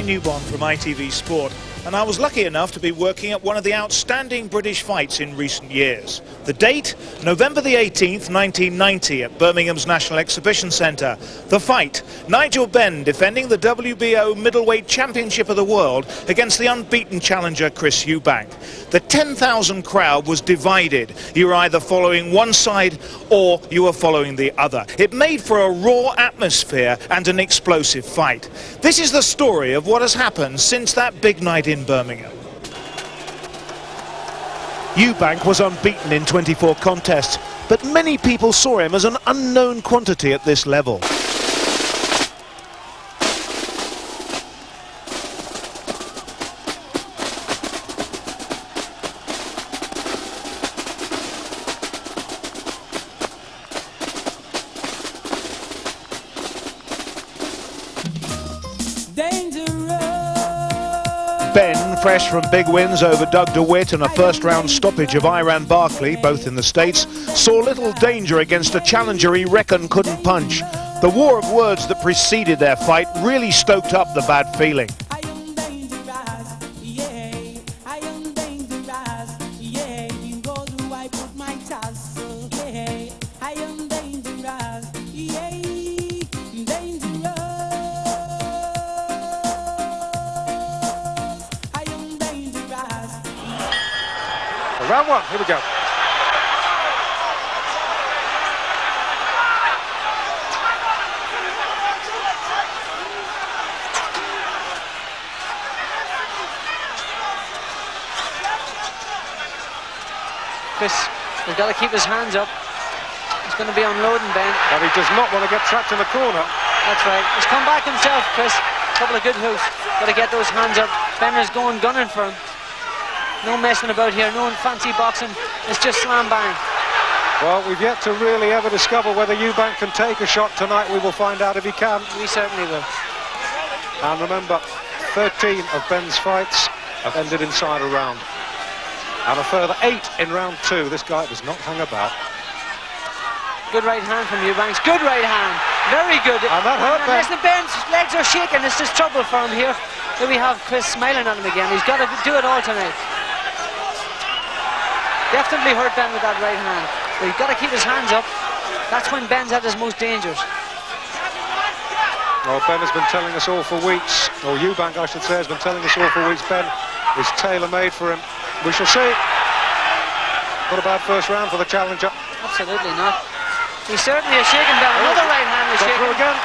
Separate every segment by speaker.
Speaker 1: I'm Eubank from ITV Sport, and I was lucky enough to be working at one of the outstanding British fights in recent years. The date, November the 18th, 1990 at Birmingham's National Exhibition Centre. The fight, Nigel Benn defending the WBO middleweight championship of the world against the unbeaten challenger Chris Eubank. The 10,000 crowd was divided. You were either following one side or you were following the other. It made for a raw atmosphere and an explosive fight. This is the story of what has happened since that big night in Birmingham. Eubank was unbeaten in 24 contests, but many people saw him as an unknown quantity at this level. Benn, fresh from big wins over Doug DeWitt and a first-round stoppage of Iran Barkley, both in the States, saw little danger against a challenger he reckoned couldn't punch. The war of words that preceded their fight really stoked up the bad feeling.
Speaker 2: Round one, here we go.
Speaker 3: Chris has got to keep his hands up. He's going to be unloading Benn.
Speaker 2: But he does not want to get trapped in the corner. That's
Speaker 3: right. He's come back himself, Chris. A couple of good hooks. Got to get those hands up. Benn is going gunning for him. No messing about here, no fancy boxing, it's just slam bang.
Speaker 2: Well, we've yet to really ever discover whether Eubank can take a shot tonight. We will find out if he can.
Speaker 3: We certainly will.
Speaker 2: And remember, 13 of Benn's fights have ended inside a round. And a further 8 in round 2. This guy does not hang about.
Speaker 3: Good right hand from Eubank. Good right hand. Very good.
Speaker 2: And that hurt Benn.
Speaker 3: Listen, Benn's legs are shaking. This is trouble for him here. Here we have Chris smiling at him again. He's got to do it all tonight. Definitely hurt Benn with that right hand. But he's got to keep his hands up. That's when Benn's at his most dangerous.
Speaker 2: Well, Benn has been telling us all for weeks, or Eubank, I should say, has been telling us all for weeks. Benn is tailor-made for him. We shall see. Not a bad first round for the challenger.
Speaker 3: Absolutely not. He's certainly a shaking Benn. Another right hand is shaking.
Speaker 2: Through again.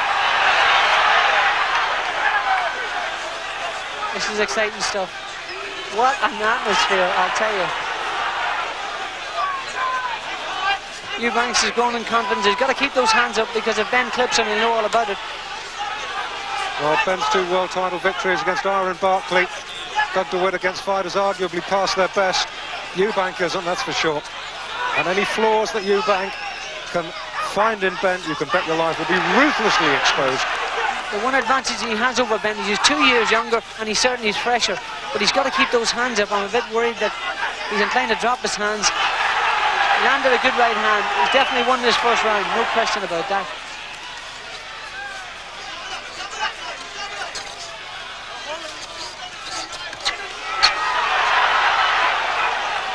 Speaker 3: This is exciting stuff. What an atmosphere, I'll tell you. Eubanks is growing in confidence. He's got to keep those hands up because if Benn clips him, he'll know all about it.
Speaker 2: Well, Benn's 2 world title victories against Iran Barkley. Doug DeWitt against fighters arguably past their best. Eubank isn't, that's for sure. And any flaws that Eubank can find in Benn, you can bet your life will be ruthlessly exposed.
Speaker 3: The one advantage he has over Benn is he's 2 years younger and he certainly is fresher. But he's got to keep those hands up. I'm a bit worried that he's inclined to drop his hands. Landed a good right hand. He's definitely won this first round, no question about that.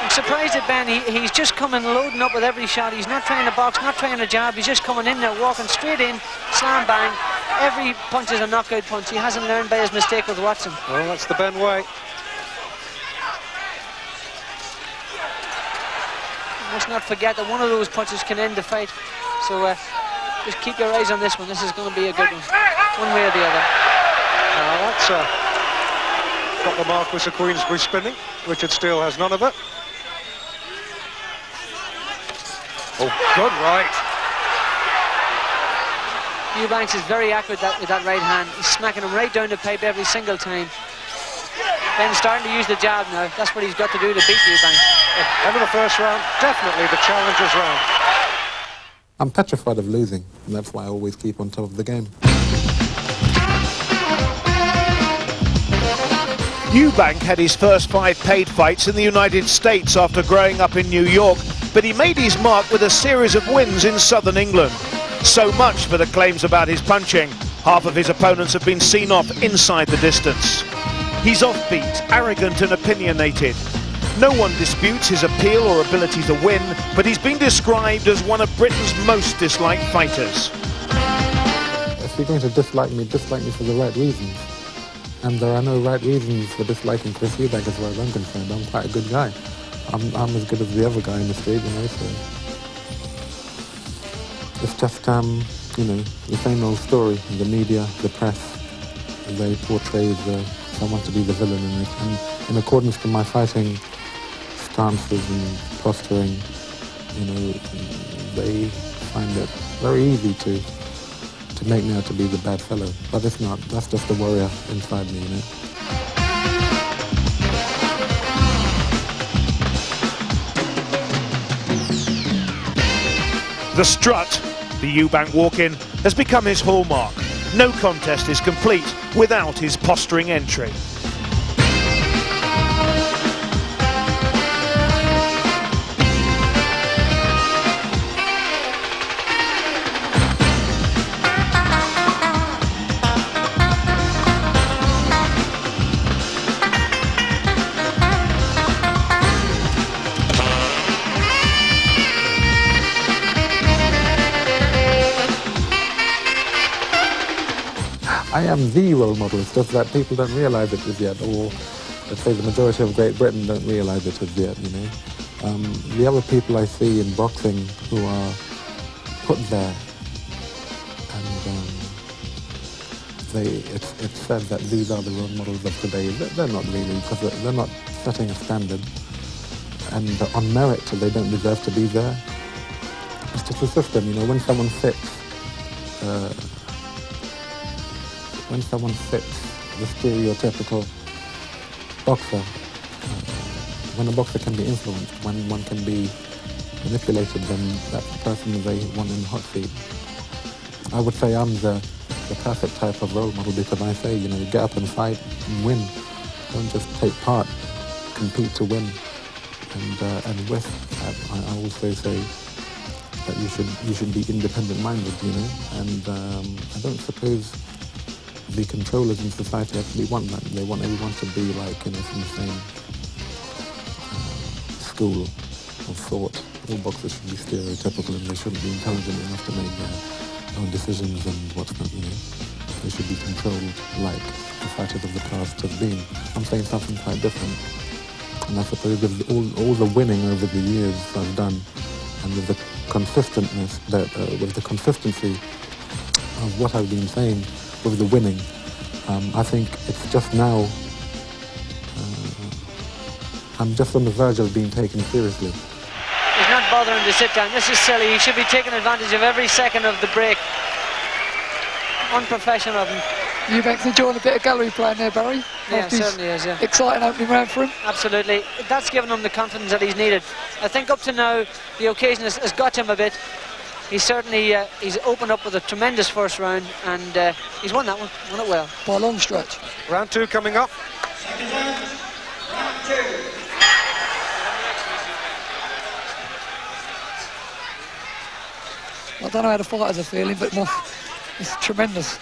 Speaker 3: I'm surprised at Benn. He's just coming loading up with every shot. He's not trying to box, not trying to jab. He's just coming in there, walking straight in, slam bang. Every punch is a knockout punch. He hasn't learned by his mistake with Watson.
Speaker 2: Well, that's the Benn way.
Speaker 3: Must not forget that one of those punches can end the fight. So just keep your eyes on this one. This is going to be a good one way or the other.
Speaker 2: That's got the Marquis of Queensberry spinning. Richard Steele has none of it. Oh, good right.
Speaker 3: Eubanks is very accurate with that right hand. He's smacking him right down the pipe every single time. Benn's starting to use the jab now. That's what he's got to do to beat Eubank.
Speaker 2: End of the first round, definitely the challenger's round.
Speaker 4: I'm petrified of losing, and that's why I always keep on top of the game.
Speaker 1: Eubank had his first 5 paid fights in the United States after growing up in New York, but he made his mark with a series of wins in southern England. So much for the claims about his punching. Half of his opponents have been seen off inside the distance. He's offbeat, arrogant and opinionated. No one disputes his appeal or ability to win, but he's been described as one of Britain's most disliked fighters.
Speaker 4: If you're going to dislike me for the right reasons. And there are no right reasons for disliking Chris Eubank as far as I'm concerned. I'm quite a good guy. I'm as good as the other guy in the street, you know, so... It's just, you know, the same old story. The media, the press, they portray someone to be the villain in it. And in accordance to my fighting stances and posturing, you know, they find it very easy to make me out to be the bad fellow. But it's not. That's just the warrior inside me, you know.
Speaker 1: The strut, the Eubank walk-in, has become his hallmark. No contest is complete without his posturing entry.
Speaker 4: I am the role model. It's just that people don't realise it as yet, or let's say the majority of Great Britain don't realise it as yet, you know. The other people I see in boxing who are put there, and it's said that these are the role models of today. They're not really, because they're not setting a standard, and on merit they don't deserve to be there. It's just a system, you know. When someone fits the stereotypical boxer, when a boxer can be influenced, when one can be manipulated, then that's the person they want in the hot seat. I would say I'm the perfect type of role model, because I say, you know, get up and fight and win. Don't just take part, compete to win. And with that, I also say that you should be independent-minded, you know. And I don't suppose the controllers in society actually want that. They want everyone to be like, you know, from the same school of thought. All boxers should be stereotypical, and they shouldn't be intelligent enough to make their own decisions and what's not, you know. They should be controlled like the fighters of the past have been. I'm saying something quite different. And I suppose with all the winning over the years I've done, and with the with the consistency of what I've been saying, with the winning, I think it's just now, I'm just on the verge of being taken seriously.
Speaker 3: He's not bothering to sit down. This is silly. He should be taking advantage of every second of the break. Unprofessional of him.
Speaker 5: Eubank's enjoying a bit of gallery playing there, Barry.
Speaker 3: Yeah, certainly is, yeah.
Speaker 5: Exciting opening round for him.
Speaker 3: Absolutely. That's given him the confidence that he's needed. I think up to now, the occasion has got him a bit. He's certainly he's opened up with a tremendous first round, and he's won that one, won it well.
Speaker 5: By a long stretch.
Speaker 2: Round two coming up.
Speaker 5: I don't know how the fighters are feeling, but it's tremendous.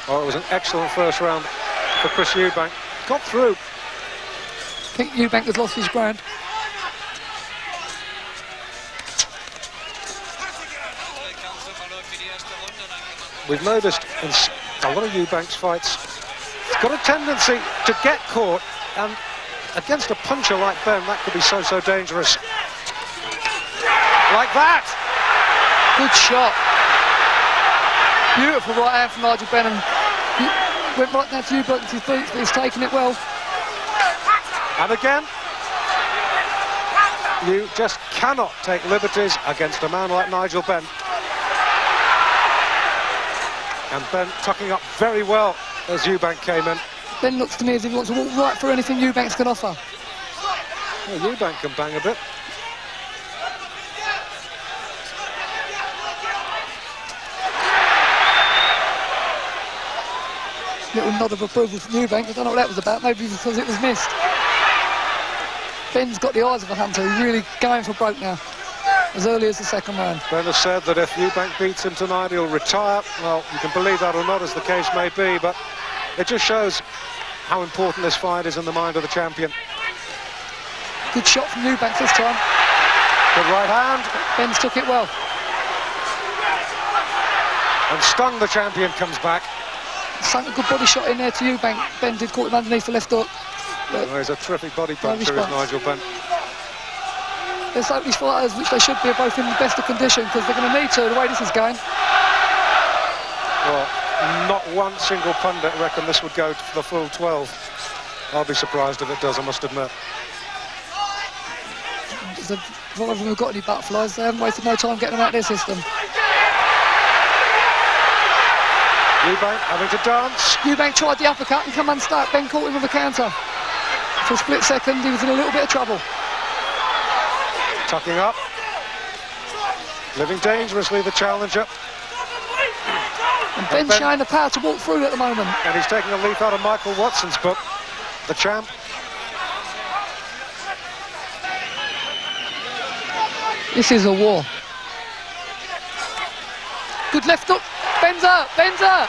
Speaker 2: Oh, it was an excellent first round for Chris Eubank. Got through.
Speaker 5: I think Eubank has lost his ground.
Speaker 2: We've noticed in a lot of Eubank's fights, he's got a tendency to get caught, and against a puncher like Benn, that could be so dangerous. Like that!
Speaker 5: Good shot. Beautiful right hand from Nigel Benn, and he went right down to Eubank to his boots, but he's taken it well.
Speaker 2: And again, you just cannot take liberties against a man like Nigel Benn. And Benn tucking up very well as Eubank came in.
Speaker 5: Benn looks to me as if he wants to walk right through anything Eubanks can offer.
Speaker 2: Well, Eubank can bang a bit.
Speaker 5: Little nod of approval from Eubank. I don't know what that was about, maybe because it was missed. Benn's got the eyes of a hunter, he's really going for broke now. as early as the second round.
Speaker 2: Ben has said that if Eubank beats him tonight, he'll retire. Well, you can believe that or not, as the case may be, but it just shows how important this fight is in the mind of the champion.
Speaker 5: Good shot from Eubank this time.
Speaker 2: Good right hand.
Speaker 5: Ben's took it well.
Speaker 2: And stung the champion, comes back.
Speaker 5: Sunk a good body shot in there to Eubank. Ben did caught him underneath the left hook.
Speaker 2: Oh, he's a terrific body puncher, is Nigel Benn.
Speaker 5: Let's hope these fighters, which they should be, are both in the best of condition, because they're going to need to, the way this is going.
Speaker 2: Well, not one single pundit reckon this would go to the full 12. I'll be surprised if it does, I must admit.
Speaker 5: If all of them have got any butterflies, they haven't wasted no time getting them out of their system.
Speaker 2: Eubank having to dance.
Speaker 5: Eubank tried the uppercut and come unstuck. Ben caught him with a counter. For a split second, he was in a little bit of trouble.
Speaker 2: Tucking up. Living dangerously, the challenger.
Speaker 5: And Ben's showing the power to walk through at the moment.
Speaker 2: And he's taking a leaf out of Michael Watson's book, The Champ.
Speaker 5: This is a war. Good left hook. Ben's up. Ben's up.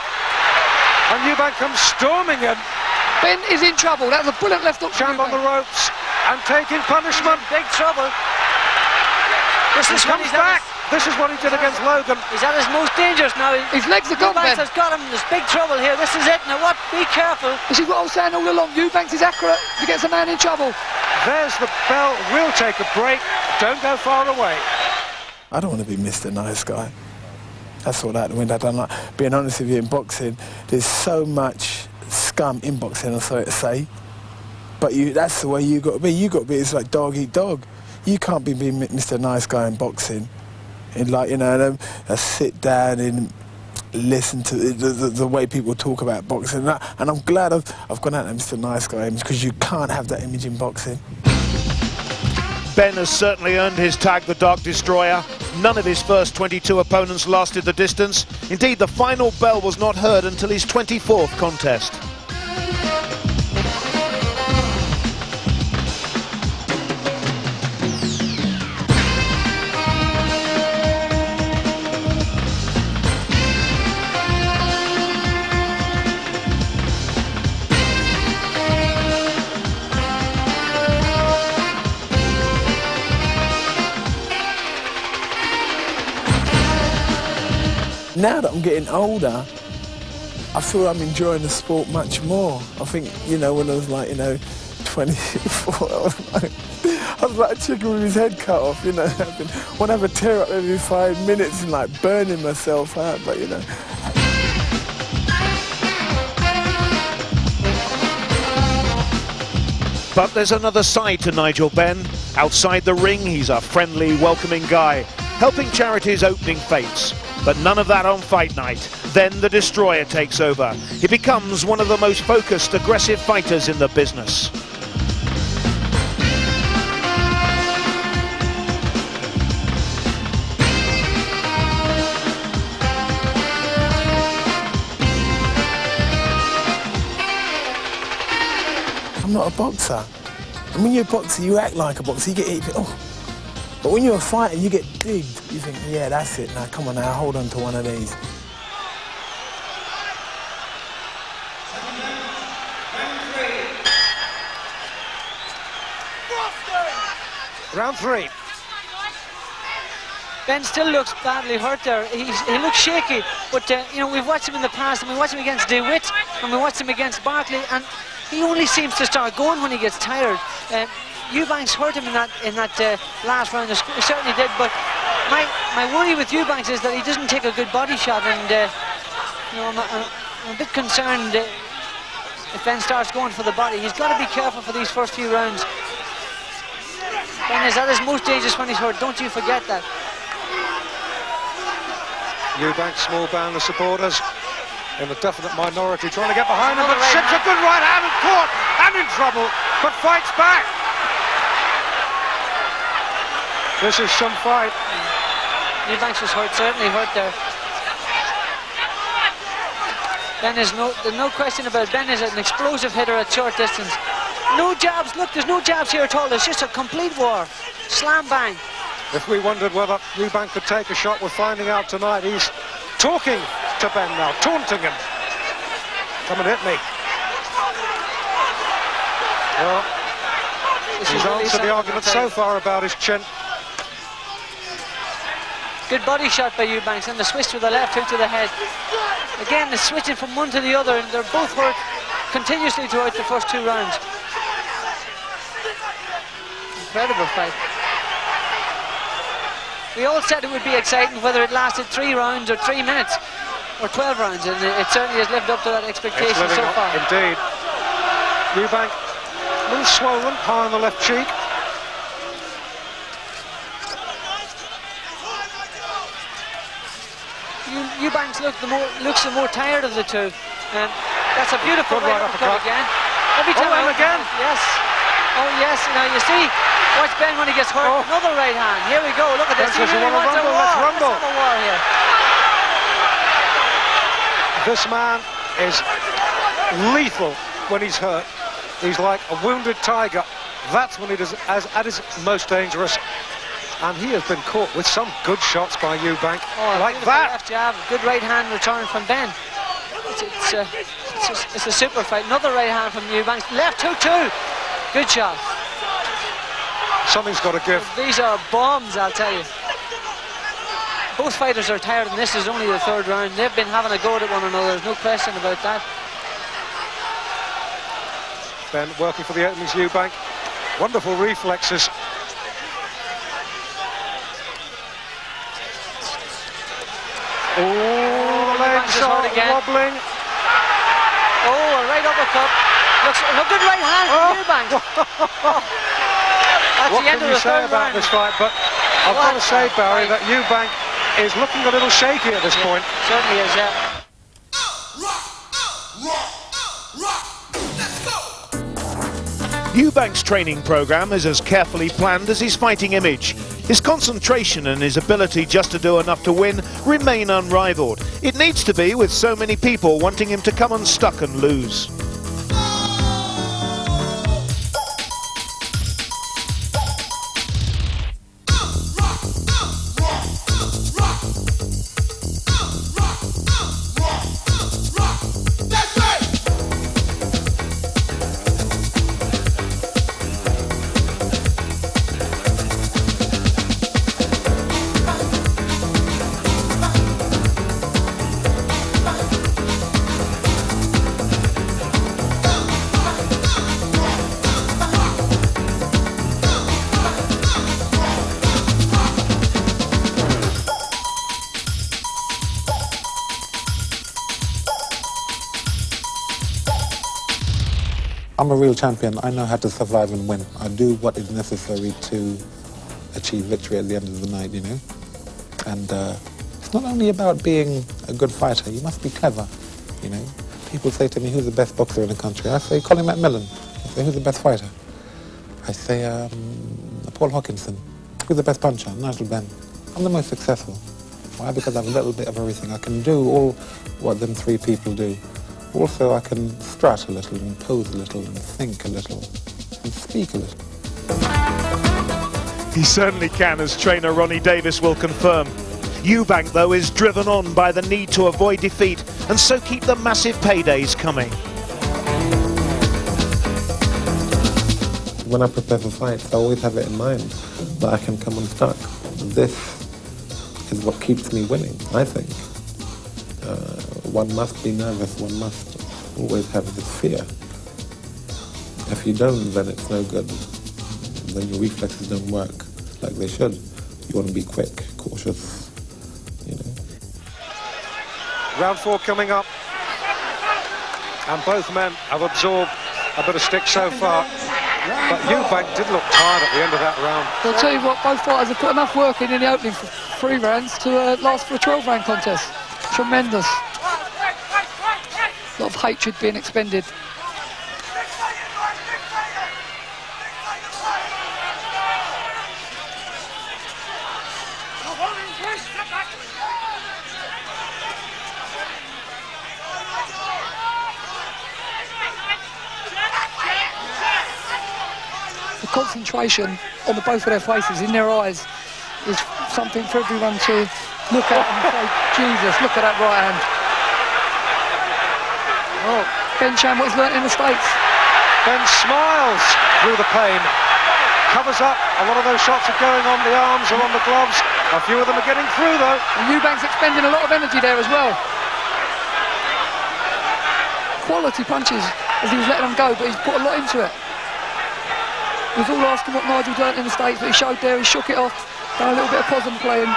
Speaker 2: And Eubank comes storming in.
Speaker 5: Ben is in trouble. That was a brilliant left hook.
Speaker 2: Champ on the ropes and taking punishment.
Speaker 3: Big trouble. This
Speaker 2: He
Speaker 3: is when
Speaker 2: comes
Speaker 3: he's
Speaker 2: back. This is what he did against Logan.
Speaker 3: He's at his most dangerous now.
Speaker 5: His legs are gone, Ben.
Speaker 3: Eubanks has got him. There's big trouble here. This is it. Now what? Be careful.
Speaker 5: This is what I was saying all along. Eubanks is accurate. He gets a man in trouble.
Speaker 2: There's the bell. We'll take a break. Don't go far away.
Speaker 6: I don't want to be Mr. Nice Guy. That's all out the window. I don't like being honest with you. In boxing, there's so much scum in boxing, I'm sorry to say. But that's the way you got to be. You got to be, it's like dog eat dog. You can't be being Mr. Nice Guy in boxing. And like, you know, I sit down and listen to the way people talk about boxing. And I'm glad I've gone out there Mr. Nice Guy, because you can't have that image in boxing.
Speaker 1: Ben has certainly earned his tag, the Dark Destroyer. None of his first 22 opponents lasted the distance. Indeed, the final bell was not heard until his 24th contest.
Speaker 6: Now that I'm getting older, I feel I'm enjoying the sport much more. I think, you know, when I was like, you know, 24, I was like a chicken with his head cut off, you know. I want to have a tear up every 5 minutes and like burning myself out, but you know.
Speaker 1: But there's another side to Nigel Benn. Outside the ring, he's a friendly, welcoming guy, helping charities opening fates. But none of that on fight night. Then the Destroyer takes over. He becomes one of the most focused, aggressive fighters in the business.
Speaker 6: I'm not a boxer. And when you're a boxer, you act like a boxer. You get hit, oh. But when you're a fighter, you get digged. You think, yeah, that's it. Now, come on now, hold on to one of these.
Speaker 2: Round 3.
Speaker 3: Ben still looks badly hurt there. He looks shaky, but you know, we've watched him in the past, and we watched him against DeWitt, and we watched him against Barkley, and he only seems to start going when he gets tired. Eubanks hurt him in that last round. He certainly did, but my worry with Eubanks is that he doesn't take a good body shot, and you know, I'm a bit concerned if Ben starts going for the body. He's got to be careful for these first few rounds. Ben is at his most dangerous when he's hurt. Don't you forget that.
Speaker 2: Eubank, small band of supporters in a definite minority, trying to get behind him, but ships a good right hand and caught and in trouble, but fights back. This is some fight.
Speaker 3: Eubanks was hurt, certainly hurt there. Ben is there's no question about it. Ben is an explosive hitter at short distance. No jabs, look, there's no jabs here at all. There's just a complete war. Slam bang.
Speaker 2: If we wondered whether Eubank could take a shot, we're finding out tonight. He's talking to Benn now, taunting him. Come and hit me. Well, he's answered the argument so far about his chin.
Speaker 3: Good body shot by Eubanks, and the switch with the left hook to the head. Again, the switching from one to the other, and they're both hurt continuously throughout the first 2 rounds. Incredible fight. We all said it would be exciting whether it lasted 3 rounds or 3 minutes or 12 rounds, and it certainly has lived up to that expectation so far.
Speaker 2: Indeed. Eubank, a little swollen, high on the left cheek.
Speaker 3: Eubanks looks the more tired of the two. That's a beautiful right uppercut again. Every time
Speaker 2: again.
Speaker 3: Yes. Oh yes. Now you see, watch Benn when he gets hurt. Another right hand. Here we go. Look at this. He really wants a war.
Speaker 2: Let's rumble.
Speaker 3: Let's have a war here.
Speaker 2: This man is lethal when he's hurt. He's like a wounded tiger. That's when he is at his most dangerous. And he has been caught with some good shots by Eubank.
Speaker 3: Oh,
Speaker 2: like that.
Speaker 3: Left jab, good right hand return from Benn. It's a super fight. Another right hand from Eubank. Left hook too. Good shot.
Speaker 2: Something's got to give.
Speaker 3: These are bombs, I'll tell you. Both fighters are tired, and this is only the 3rd round. They've been having a go at one another. There's no question about that.
Speaker 2: Benn working for the openings. Eubank. Wonderful reflexes. Oh, the legs are wobbling.
Speaker 3: Oh, a right uppercut. Looks a good right hand from Eubank. That's
Speaker 2: What
Speaker 3: the end
Speaker 2: can
Speaker 3: of
Speaker 2: you
Speaker 3: the
Speaker 2: say
Speaker 3: 3rd
Speaker 2: about
Speaker 3: round.
Speaker 2: this fight? But I've got to say, Barry, that Eubank is looking a little shaky at this point.
Speaker 3: Certainly is, yeah.
Speaker 1: Eubank's training program is as carefully planned as his fighting image. His concentration and his ability just to do enough to win remain unrivaled. It needs to be, with so many people wanting him to come unstuck and lose.
Speaker 4: I'm a real champion. I know how to survive and win. I do what is necessary to achieve victory at the end of the night, you know. And it's not only about being a good fighter, you must be clever, you know. People say to me, who's the best boxer in the country? I say, Colin McMillan. I say, who's the best fighter? I say, Paul Hawkinson. Who's the best puncher? Nigel Benn. I'm the most successful. Why? Because I have a little bit of everything. I can do all what them 3 people do. Also, I can strut a little and pose a little and think a little and speak a little.
Speaker 1: He certainly can, as trainer Ronnie Davis will confirm. Eubank, though, is driven on by the need to avoid defeat and so keep the massive paydays coming.
Speaker 7: When I prepare for fights, I always have it in mind that I can come unstuck. This is what keeps me winning, I think. One must be nervous, one must always have this fear. If you don't, then it's no good. Then your reflexes don't work like they should. You want to be quick, cautious, you know.
Speaker 2: Round 4 coming up. And both men have absorbed a bit of stick so far. But Eubank did look tired at the end of that round.
Speaker 5: I'll tell you what, both fighters have put enough work in the opening for 3 rounds to last for a 12-round contest. Tremendous. A lot of hatred being expended. The concentration on both of their faces, in their eyes, is something for everyone to look at and say, Jesus, look at that right hand.
Speaker 2: Oh,
Speaker 5: Ben showing what he's learnt in the States.
Speaker 2: Ben smiles through the pain. Covers up. A lot of those shots are going on the arms or on the gloves. A few of them are getting through, though.
Speaker 5: And Eubank's expending a lot of energy there as well. Quality punches as he was letting them go, but he's put a lot into it. He was all asking what Nigel's learnt in the States, but he showed there, he shook it off, done a little bit of possum playing,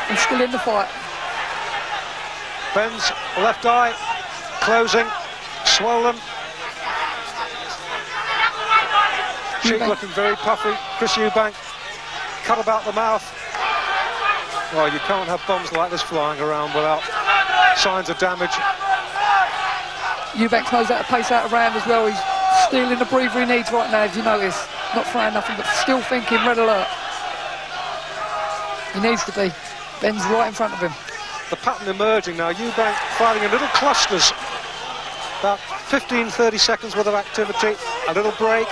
Speaker 5: and still in the fight.
Speaker 2: Benn's left eye closing, swollen. Cheek looking very puffy. Chris Eubank cut about the mouth. Well, you can't have bombs like this flying around without signs of damage.
Speaker 5: Eubank knows how to pace out around as well. He's stealing the breather he needs right now, as you notice. Not throwing nothing, but still thinking, red alert. He needs to be. Benn's right in front of him.
Speaker 2: The pattern emerging now. Eubank fighting in little clusters. About 15-30 seconds worth of activity. A little break.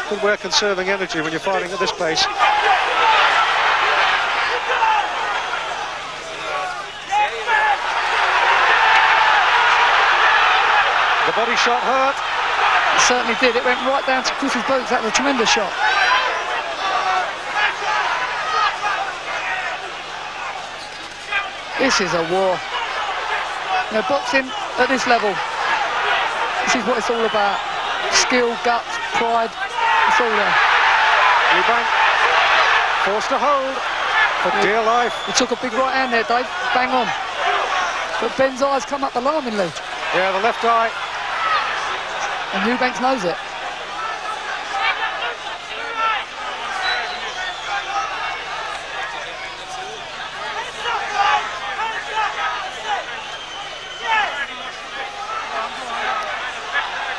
Speaker 2: Good way of conserving energy when you're fighting at this pace. The body shot hurt.
Speaker 5: It certainly did. It went right down to Chris's boots. That was a tremendous shot. This is a war. You know, boxing at this level, this is what it's all about. Skill, guts, pride, it's all there.
Speaker 2: Eubank forced to hold for dear life.
Speaker 5: He took a big right hand there, Dave. Bang on. But Ben's eyes come up alarmingly.
Speaker 2: Yeah, the left eye.
Speaker 5: And Eubank knows it.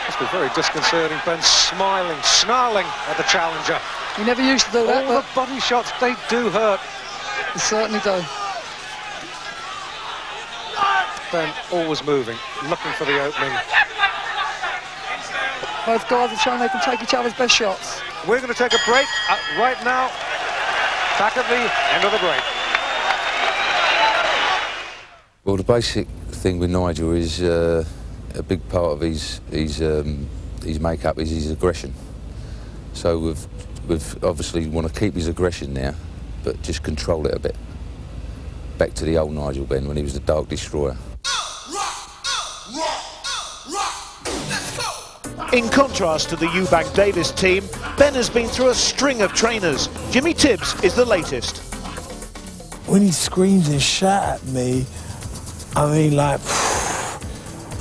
Speaker 2: Must be very disconcerting. Ben smiling, snarling at the challenger.
Speaker 5: He never used to do that.
Speaker 2: All the body shots, they do hurt.
Speaker 5: They certainly do.
Speaker 2: Ben always moving, looking for the opening.
Speaker 5: Both guys have shown they can take each other's best shots.
Speaker 2: We're going to take a break right now. Back at the end of the break.
Speaker 8: Well, the basic thing with Nigel is a big part of his makeup is his aggression. So we've obviously want to keep his aggression now, but just control it a bit. Back to the old Nigel Benn when he was the Dark Destroyer.
Speaker 1: In contrast to the Eubank Davis team, Ben has been through a string of trainers. Jimmy Tibbs is the latest.
Speaker 6: When he screams and shouts at me, I mean, like,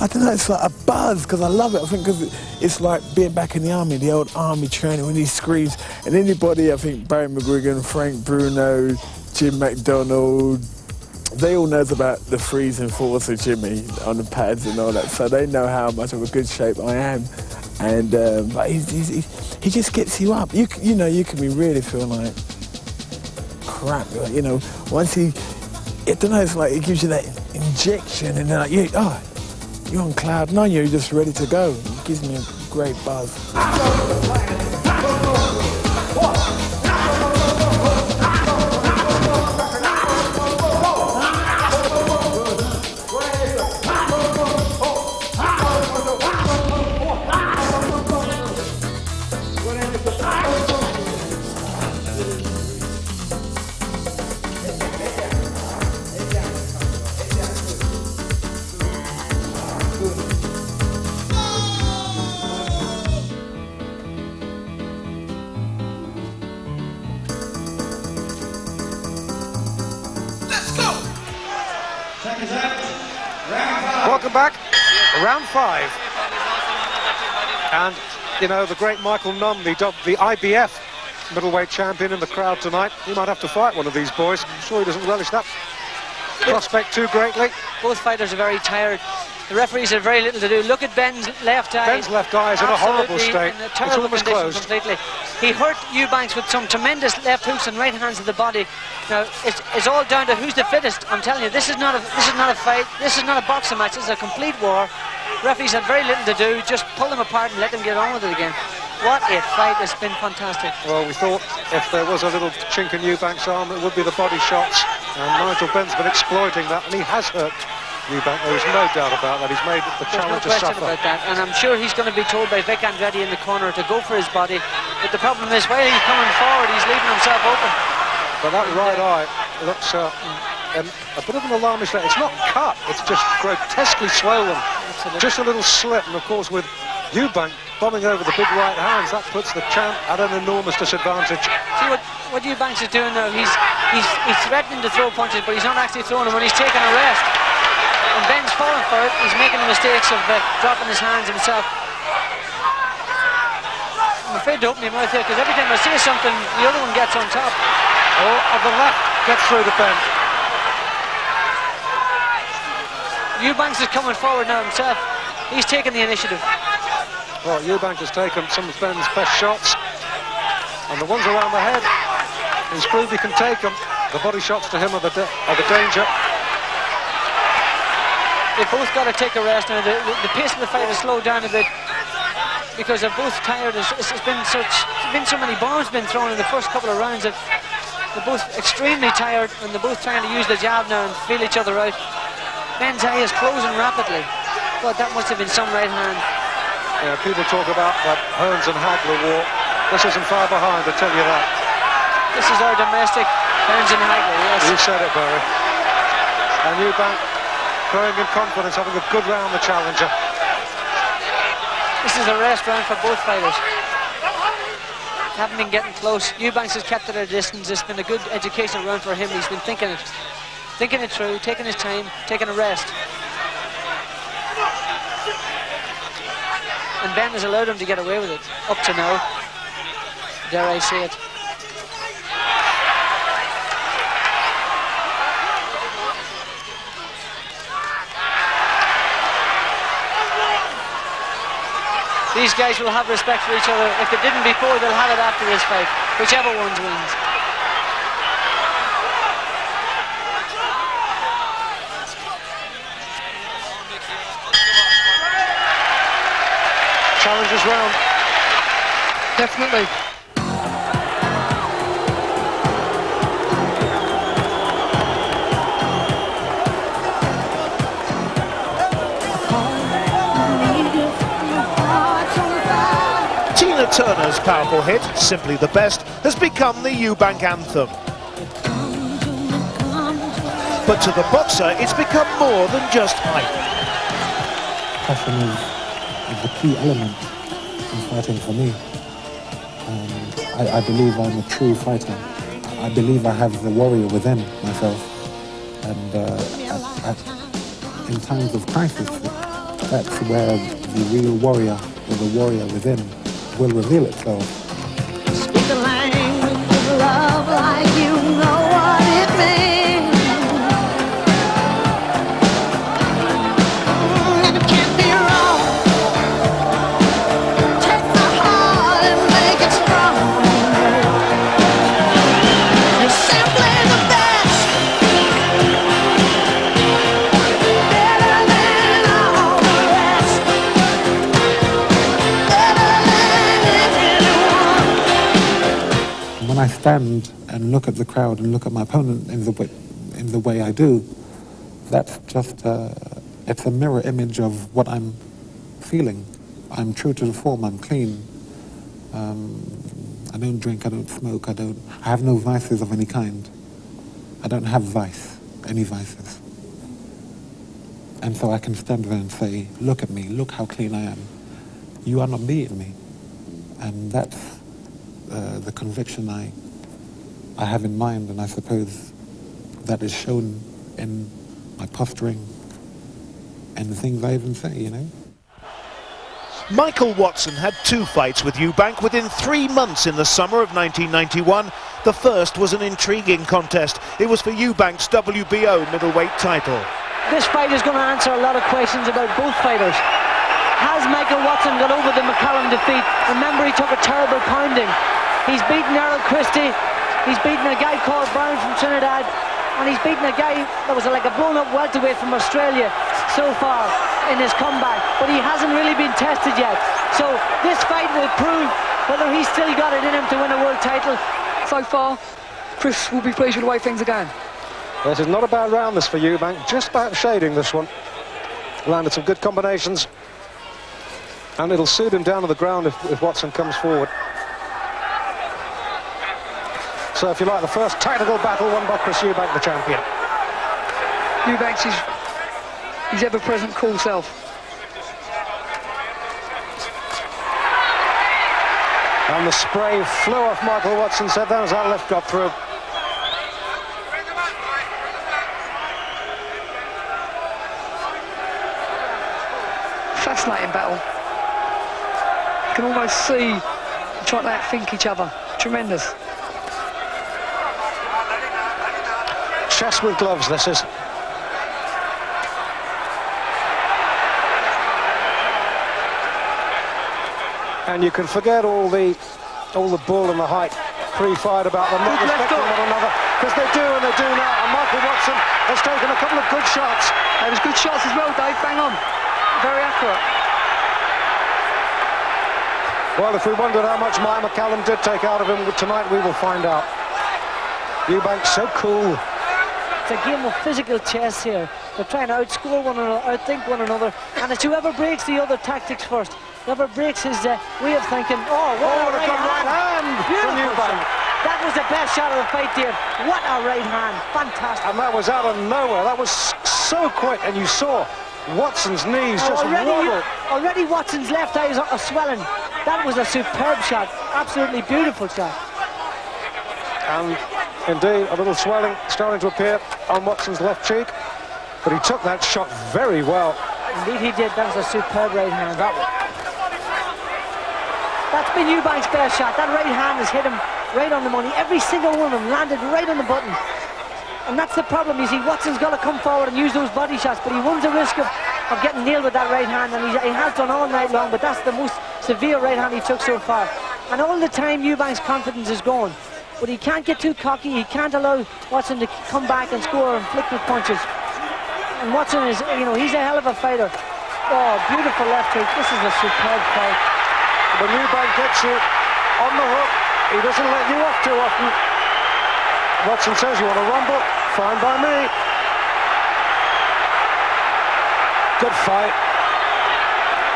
Speaker 6: I don't know, it's like a buzz, because I love it. I think because it's like being back in the army, the old army training, when he screams. And anybody, I think Barry McGuigan, Frank Bruno, Jim McDonald, they all knows about the freezing force of Jimmy on the pads and all that, so they know how much of a good shape I am. And but he just gets you up. You know, you can be really feel like crap. You know, once I don't know, it's like it gives you that injection, and then like you're on cloud nine. You're just ready to go. It gives me a great buzz.
Speaker 2: Welcome back, round 5. And, you know, the great Michael Nunn, the IBF middleweight champion in the crowd tonight. He might have to fight one of these boys. I'm sure he doesn't relish that prospect too greatly.
Speaker 3: Both fighters are very tired. The referees have very little to do. Look at Ben's left eye.
Speaker 2: Ben's left eye is in a horrible state.
Speaker 3: In a
Speaker 2: It's
Speaker 3: terrible
Speaker 2: almost
Speaker 3: condition
Speaker 2: closed.
Speaker 3: completely. He hurt Eubanks with some tremendous left hooks and right hands to the body. Now it's all down to who's the fittest. I'm telling you, this is not a fight. This is not a boxing match. This is a complete war. Referees have very little to do. Just pull them apart and let them get on with it again. What a fight. It's been fantastic.
Speaker 2: Well, we thought if there was a little chink in Eubank's arm, it would be the body shots. And Nigel Benn's been exploiting that, and he has hurt Eubank. There's no doubt about that. He's made the challenger
Speaker 3: There's no question
Speaker 2: suffer.
Speaker 3: about that. And I'm sure he's going to be told by Vic Andretti in the corner to go for his body. But the problem is, while he's coming forward, he's leaving himself open.
Speaker 2: But that right eye looks a bit of an alarmist. It's not cut, it's just grotesquely swollen.
Speaker 3: Absolutely.
Speaker 2: Just a little slip, and of course with Eubank bombing over the big right hands, that puts the champ at an enormous disadvantage.
Speaker 3: See what Eubanks is doing now, he's threatening to throw punches, but he's not actually throwing them when he's taking a rest. And Benn's falling for it, he's making the mistakes of dropping his hands himself. I'm afraid to open your mouth here, because every time I say something, the other one gets on top.
Speaker 2: Oh, and the left gets through the Benn.
Speaker 3: Eubanks is coming forward now himself. He's taking the initiative.
Speaker 2: Well, Eubank has taken some of Benn's best shots, and the ones around the head, he's proved he can take them. The body shots to him are the danger.
Speaker 3: They've both got to take a rest now. The pace of the fight has slowed down a bit because they're both tired. It's been so many bombs been thrown in the first couple of rounds that they're both extremely tired, and they're both trying to use the jab now and feel each other out. Benn's eye is closing rapidly. God, that must have been some right hand.
Speaker 2: Yeah, people talk about that Hearns and Hagler war. This isn't far behind, I tell you that.
Speaker 3: This is our domestic Hearns and Hagler, yes.
Speaker 2: You said it, Barry. And Eubank growing in confidence, having a good round, the challenger.
Speaker 3: This is a rest round for both fighters. Haven't been getting close. Eubanks has kept it at a distance. It's been a good educational round for him. He's been thinking it through, taking his time, taking a rest. And Benn has allowed him to get away with it up to now. Dare I say it. These guys will have respect for each other. If they didn't before, they'll have it after this fight, whichever one wins.
Speaker 2: Challengers round.
Speaker 5: Definitely.
Speaker 1: Tina Turner's powerful hit, Simply the Best, has become the Eubank anthem. But to the boxer, it's become more than just hype.
Speaker 4: Passion is the key element in fighting for me. I believe I'm a true fighter. I believe I have the warrior within myself. And in times of crisis, that's where the real warrior or the warrior within will reveal itself.
Speaker 9: Speak the language of love like you know what it means. And it can't be wrong. Take my heart and make it strong. You're simply the best. Better than all the rest. Better than
Speaker 4: When I stand and look at the crowd and look at my opponent in the way I do, that's just it's a mirror image of what I'm feeling. I'm true to the form. I'm clean. I don't drink. I don't smoke. I have no vices of any kind. I don't have any vices. And so I can stand there and say, "Look at me. Look how clean I am. You are not beating me." And that's the conviction I have in mind, and I suppose that is shown in my posturing and the things I even say, you know.
Speaker 1: Michael Watson had 2 fights with Eubank within 3 months in the summer of 1991. The first was an intriguing contest. It was for Eubank's WBO middleweight title.
Speaker 3: This fight is going to answer a lot of questions about both fighters. Has Michael Watson got over the McCallum defeat? Remember, he took a terrible pounding. He's beaten Errol Christie, he's beaten a guy called Brown from Trinidad, and he's beaten a guy that was like a blown-up welterweight from Australia so far. in his comeback, but he hasn't really been tested yet. So this fight will prove whether he's still got it in him to win a world title.
Speaker 5: So far, Chris will be pleased with the way things are going.
Speaker 2: This is not a bad round, this, for Eubank. Just about shading, this one. Landed some good combinations. And it'll suit him down to the ground if Watson comes forward. So, if you like, the first tactical battle won by Chris Eubank, the champion.
Speaker 5: Eubank's his ever-present cool self.
Speaker 2: And the spray flew off Michael Watson's head then as that left got through.
Speaker 5: Fascinating battle. You can almost see them trying to outthink each other. Tremendous.
Speaker 2: Chess with gloves, this is. And you can forget all the bull and the hype pre-fight about them not respecting one another, because they do and they do now. And Michael Watson has taken a couple of good shots.
Speaker 5: It was good shots as well, Dave. Bang on. Very accurate.
Speaker 2: Well, if we wondered how much Mike McCallum did take out of him tonight, we will find out. Eubank so cool.
Speaker 3: It's a game of physical chess here. They're trying to outscore one another, outthink one another, and it's whoever breaks the other tactics first. Whoever breaks his way of thinking. Oh, what a right hand!
Speaker 2: Beautiful
Speaker 3: Beautiful shot. That was the best shot of the fight, Dave. What a right hand. Fantastic.
Speaker 2: And that was out of nowhere. That was so quick, and you saw Watson's knees just wobble.
Speaker 3: Already Watson's left eye is swelling. That was a superb shot. Absolutely beautiful shot.
Speaker 2: And indeed, a little swelling starting to appear on Watson's left cheek. But he took that shot very well.
Speaker 3: Indeed he did. That was a superb right hand. That's been Eubank's best shot. That right hand has hit him right on the money. Every single one of them landed right on the button. And that's the problem. You see, Watson's got to come forward and use those body shots, but he runs the risk of getting nailed with that right hand, and he has done all night long, but that's the most severe right hand he took so far. And all the time Eubank's confidence is going. But he can't get too cocky. He can't allow Watson to come back and score and flick with punches. And Watson is, you know, he's a hell of a fighter. Oh, beautiful left hook. This is a superb fight.
Speaker 2: When Eubank gets you on the hook, he doesn't let you off too often. Watson says, you want to rumble? Fine by me. Good fight.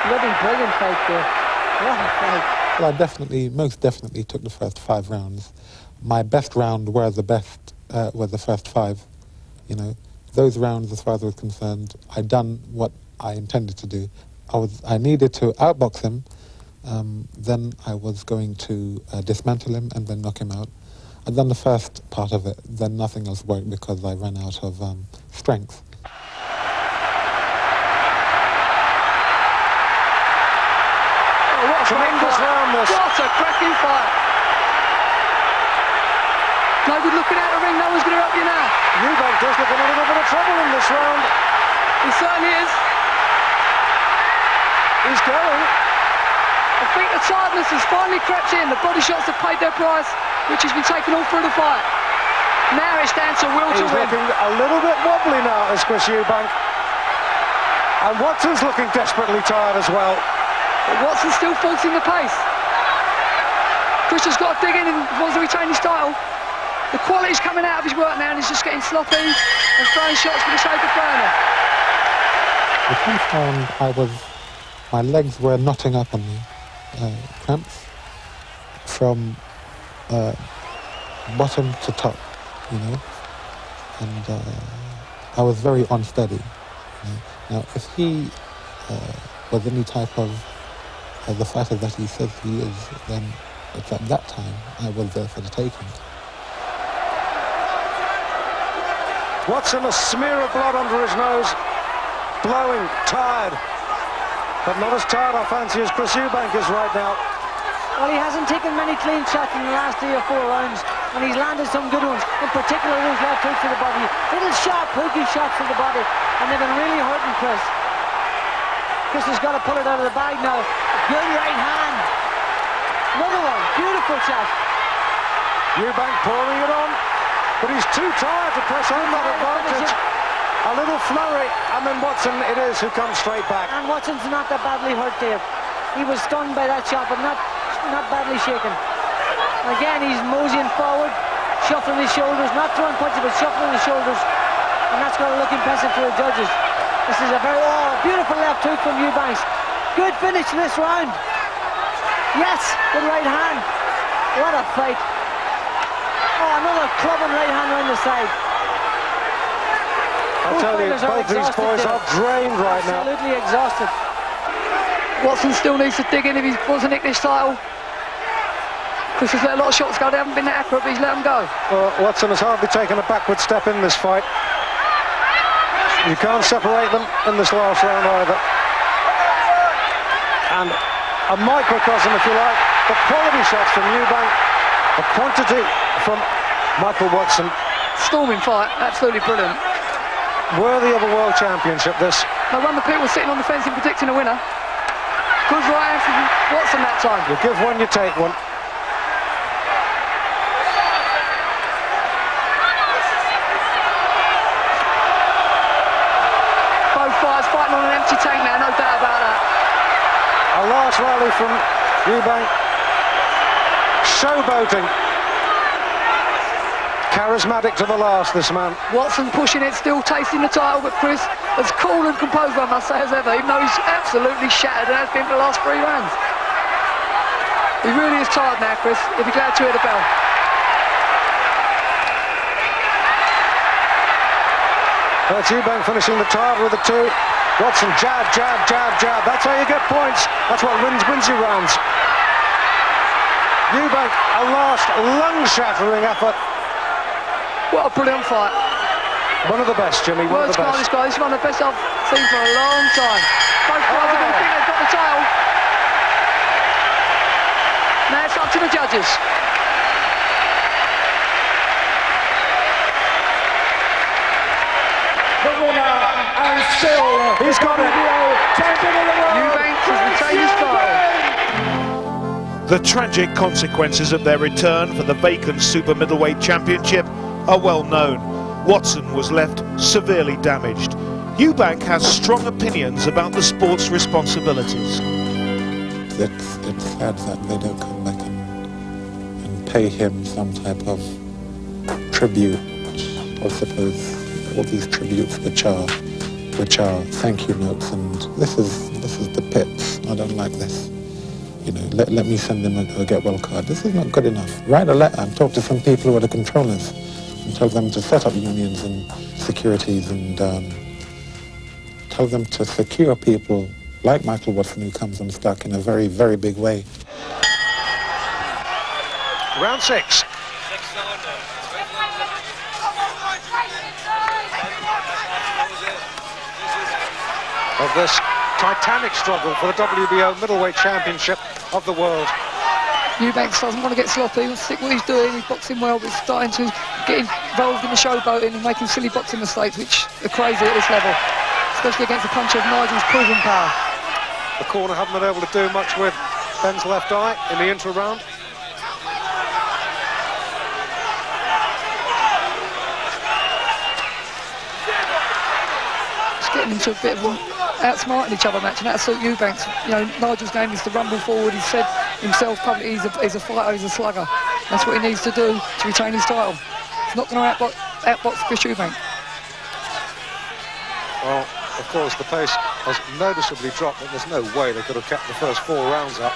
Speaker 3: Bloody brilliant fight there. What a fight.
Speaker 4: Well, I most definitely took the first 5 rounds. My best round were the first 5. You know, those rounds, as far as I was concerned, I'd done what I intended to do. I needed to outbox him. Then I was going to dismantle him and then knock him out. I'd done the first part of it. Then nothing else worked because I ran out of strength.
Speaker 2: Tremendous round this.
Speaker 5: What a cracking fight. No good looking out the ring, no one's going to help you now.
Speaker 2: Eubank does look in a little bit of trouble in this round.
Speaker 5: He certainly is.
Speaker 2: He's going.
Speaker 5: I think the tiredness has finally crept in. The body shots have paid their price, which has been taken all through the fight. Now it's down to will to
Speaker 2: He's
Speaker 5: win.
Speaker 2: looking a little bit wobbly now, is Chris Eubank. And Watson's looking desperately tired as well.
Speaker 5: But Watson's still forcing the pace. Chris has got to dig in and wants to retain his title. The quality's coming out of his work now, and he's just getting sloppy and throwing shots for the sake of throwing them.
Speaker 4: The first round, my legs were knotting up on me, cramps, from bottom to top, you know, and I was very unsteady. You know? Now, if he was any type of the fighter that he says he is, then it's at that time I was there for the taking.
Speaker 2: Watson, a smear of blood under his nose, blowing, tired, but not as tired, I fancy, as Chris Eubank is right now.
Speaker 3: Well, he hasn't taken many clean shots in the last 3 or 4 rounds, and he's landed some good ones, in particular those left hooks to the body. Little sharp, hooky shots to the body, and they've been really hurting Chris. Chris has got to pull it out of the bag now. Good right hand. Another one, beautiful shot.
Speaker 2: Eubank pouring it on, but he's too tired to press on that advantage. A little flurry, and then Watson it is who comes straight back.
Speaker 3: And Watson's not that badly hurt there. He was stunned by that shot, but not badly shaken. Again, he's moseying forward, shuffling his shoulders, not throwing punches, but shuffling his shoulders. And that's going to look impressive to the judges. This is a very beautiful left hook from Eubank. Good finish to this round. Yes, good right hand. What a fight. Oh, another clubbing right hand around the side.
Speaker 2: I tell you, both these boys are drained right now.
Speaker 3: Absolutely exhausted.
Speaker 5: Watson still needs to dig in if he wants to nick this title. Chris has let a lot of shots go. They haven't been that accurate, but he's let them go.
Speaker 2: Well, Watson has hardly taken a backward step in this fight. You can't separate them in this last round either. And a microcosm, if you like, the quality shots from Eubank, the quantity from Michael Watson.
Speaker 5: Storming fight, absolutely brilliant.
Speaker 2: Worthy of a world championship, this.
Speaker 5: No wonder people were sitting on the fence and predicting a winner. Good right hand from Watson that time.
Speaker 2: You give one, you take one.
Speaker 5: Both fighters fighting on an empty tank now, no doubt about that.
Speaker 2: A last rally from Eubank. Showboating. Charismatic to the last, this man.
Speaker 5: Watson pushing it, still tasting the title, but Chris as cool and composed, I must say, as ever, even though he's absolutely shattered and has been for the last 3 rounds. He really is tired now, Chris. He'll be glad to hear the bell.
Speaker 2: That's Eubank finishing the title with a 2. Watson, jab, jab, jab, jab. That's how you get points. That's what wins you rounds. Eubank, a last lung-shattering effort.
Speaker 5: What a brilliant fight.
Speaker 2: One of the best, Jimmy, one of the best.
Speaker 5: This guy. This is one of the best I've seen for a long time. Both guys are going to think they've got the title. Now it's up to the judges.
Speaker 10: The winner and still
Speaker 2: he's got it.
Speaker 10: Champion of the world.
Speaker 5: Eubank has retained his title.
Speaker 1: The tragic consequences of their return for the vacant super middleweight championship are well known. Watson was left severely damaged. Eubank has strong opinions about the sport's responsibilities.
Speaker 4: It's sad that they don't come back and pay him some type of tribute. I suppose all these tributes which are thank you notes, and this is the pits. I don't like this. You know, let me send them a get well card. This is not good enough. Write a letter and talk to some people who are the controllers and tell them to set up unions and securities and tell them to secure people like Michael Watson who comes unstuck in a very, very big way.
Speaker 2: Round 6. Of this titanic struggle for the WBO middleweight championship of the world.
Speaker 5: Eubank doesn't want to get sloppy. He wants to stick what he's doing. He's boxing well, but he's starting to get involved in the showboating and making silly boxing mistakes, which are crazy at this level, especially against the punch of Nigel's proven power.
Speaker 2: The corner haven't been able to do much with Benn's left eye in the intro round.
Speaker 5: It's getting into a bit of a outsmarting each other match, and that'll suit Eubank. You know, Nigel's game is to rumble forward. He's said himself publicly he's a fighter, he's a slugger. That's what he needs to do to retain his title. He's not going to outbox Chris Eubank.
Speaker 2: Well, of course, the pace has noticeably dropped, but there's no way they could have kept the first 4 rounds up.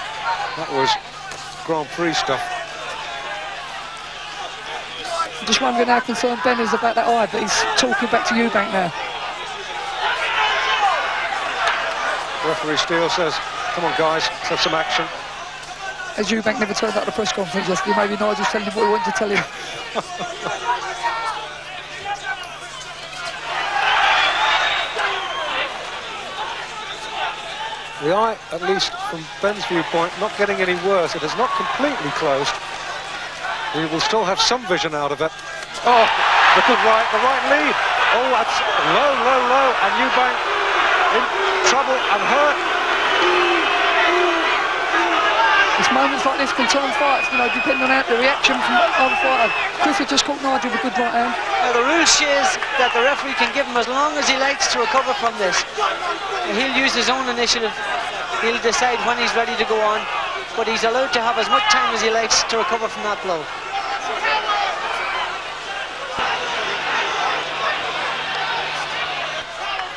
Speaker 2: That was Grand Prix stuff.
Speaker 5: I'm just wondering how concerned Benn is about that eye, but he's talking back to Eubank now.
Speaker 2: Referee Steele says, come on guys, let's have some action.
Speaker 5: As Eubank never turned up at the press conference yesterday, maybe Nigel's telling him what he wanted to tell him.
Speaker 2: The eye, at least from Benn's viewpoint, not getting any worse. It is not completely closed. We will still have some vision out of it. Oh, the right lead. Oh, that's low, low, low, and Eubank in trouble and hurt.
Speaker 5: He's It's moments like this can turn fights, you know, depending on the reaction from other fighter. Chris had just caught Nigel with a good right hand.
Speaker 3: Now the rule says that the referee can give him as long as he likes to recover from this. And he'll use his own initiative. He'll decide when he's ready to go on, but he's allowed to have as much time as he likes to recover from that blow.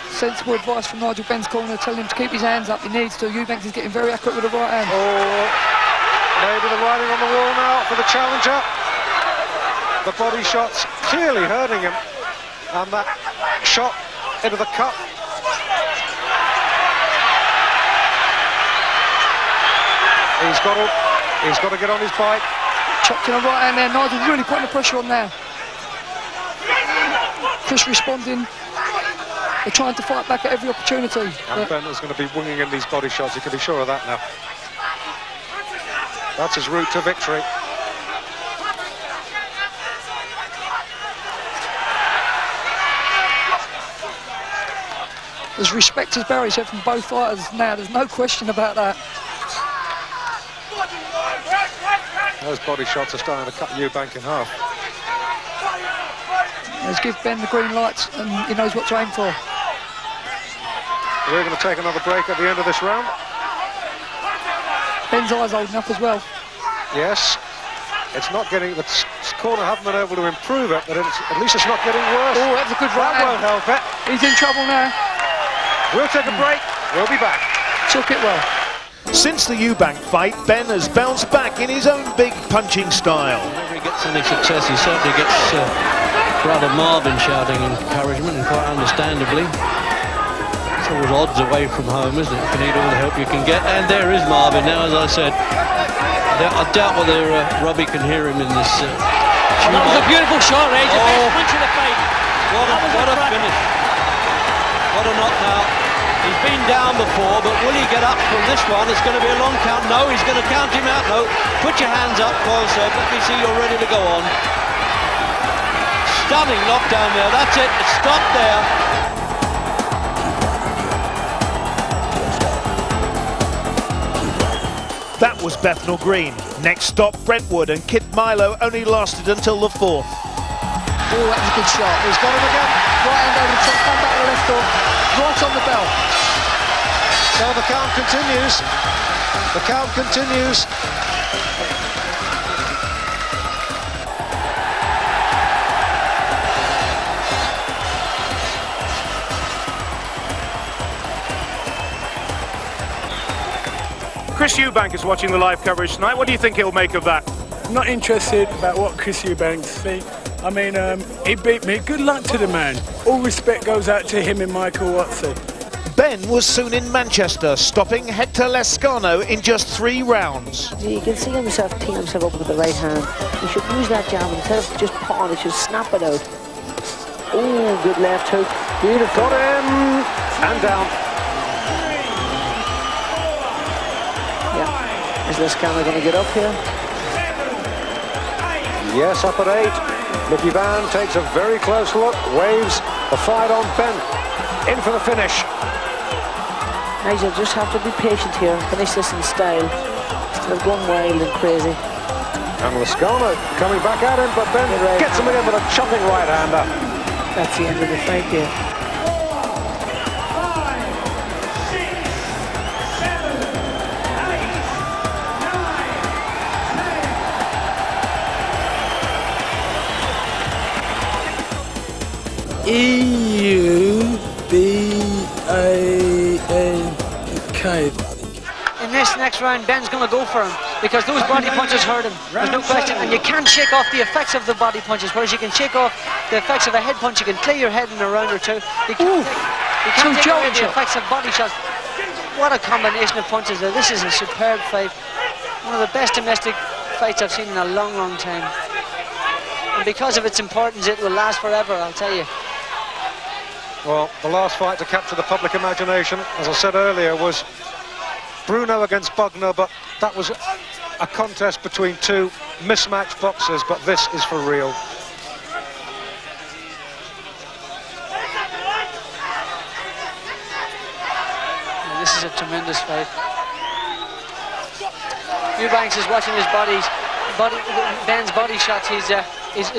Speaker 5: Sensible advice from Nigel Benn's corner, telling him to keep his hands up. He needs to. Eubank is getting very accurate with the right hand.
Speaker 2: Oh, maybe the writing on the wall now for the challenger. The body shot's clearly hurting him, and that shot into the cup. He's got to get on his bike.
Speaker 5: Chopped in the right hand there. Nigel's really putting the pressure on there. Chris responding. They're trying to fight back at every opportunity.
Speaker 2: And Benn is going to be winging in these body shots, you can be sure of that now. That's his route to victory.
Speaker 5: There's respect, as Barry said, from both fighters now. There's no question about that.
Speaker 2: Those body shots are starting to cut Eubank in half.
Speaker 5: Let's give Benn the green lights, and he knows what to aim for.
Speaker 2: We're going to take another break at the end of this round.
Speaker 5: Benn's eyes holding up as well.
Speaker 2: Yes, it's not getting, the corner haven't been able to improve it, but at least it's not getting worse.
Speaker 5: Oh, that's a good right hand.
Speaker 2: That won't help it.
Speaker 5: He's in trouble now.
Speaker 2: We'll take a break. We'll be back.
Speaker 5: Took it well.
Speaker 1: Since the Eubank fight, Benn has bounced back in his own big punching style.
Speaker 11: Whenever he gets any success, he certainly gets Brother Marvin shouting encouragement, and quite understandably. It's always odds away from home, isn't it? You need all the help you can get. And there is Marvin now, as I said. I doubt whether Robbie can hear him in this.
Speaker 3: That was a beautiful shot, Rage. The best punch of the fight.
Speaker 11: What a finish. What a knockout. He's been down before, but will he get up from this one? It's going to be a long count. No, he's going to count him out. No, put your hands up, closer. Let me see you're ready to go on. Stunning knockdown there. That's it. It's stopped there.
Speaker 1: That was Bethnal Green. Next stop, Brentwood, and Kid Milo only lasted until the 4th.
Speaker 5: Oh, that was a good shot.
Speaker 2: He's got him again.
Speaker 5: Right hand over the top, come back to the left hook, right on the bell.
Speaker 2: So the count continues. The count continues.
Speaker 1: Chris Eubank is watching the live coverage tonight. What do you think he'll make of that?
Speaker 6: I'm not interested about what Chris Eubank thinks. I mean, he beat me. Good luck to the man. All respect goes out to him and Michael Watson.
Speaker 1: Benn was soon in Manchester, stopping Hector Lescano in just 3 rounds.
Speaker 12: You can see himself teeing himself up with the right hand. He should use that jab instead of just pawn, he should snap it out. Oh, good left hook. Beautiful.
Speaker 2: Got him and down.
Speaker 12: Yeah. Is Lescano going to get up here?
Speaker 2: Yes, up at 8. Mickey Van takes a very close look, waves the fight on Benn. In for the finish.
Speaker 12: Nigel, just have to be patient here. Finish this in style instead of going wild and crazy.
Speaker 2: And Lescano coming back at him, but Benn gets him again with a chopping right-hander.
Speaker 12: That's the end of the fight here.
Speaker 6: Eubank.
Speaker 3: In this next round, Benn's going to go for him because those body punches hurt him. There's no question. And you can't shake off the effects of the body punches, whereas you can shake off the effects of a head punch. You can clear your head in a round or two. You can't take away the effects of body shots. What a combination of punches there. This is a superb fight. One of the best domestic fights I've seen in a long, long time. And because of its importance, it will last forever, I'll tell you.
Speaker 2: Well, the last fight to capture the public imagination, as I said earlier, was Bruno against Bugner, but that was a contest between 2 mismatched boxers, but this is for real.
Speaker 3: And this is a tremendous fight. Eubanks is watching his Benn's body shots.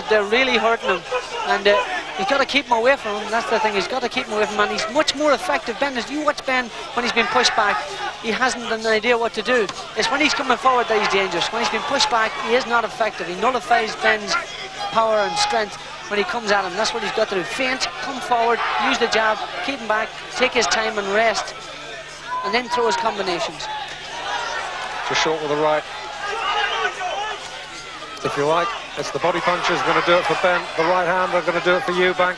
Speaker 3: They're really hurting him, and he's got to keep him away from him. That's the thing. He's got to keep him away from him, and he's much more effective. Benn, as you watch Benn when he's been pushed back, he hasn't an idea what to do. It's when he's coming forward that he's dangerous. When he's been pushed back, he is not effective. He nullifies Benn's power and strength when he comes at him. That's what he's got to do. Feint, come forward, use the jab, keep him back, take his time and rest, and then throw his combinations.
Speaker 2: Just short with the right. If you like, it's the body punches going to do it for Benn. The right hand are going to do it for Eubank.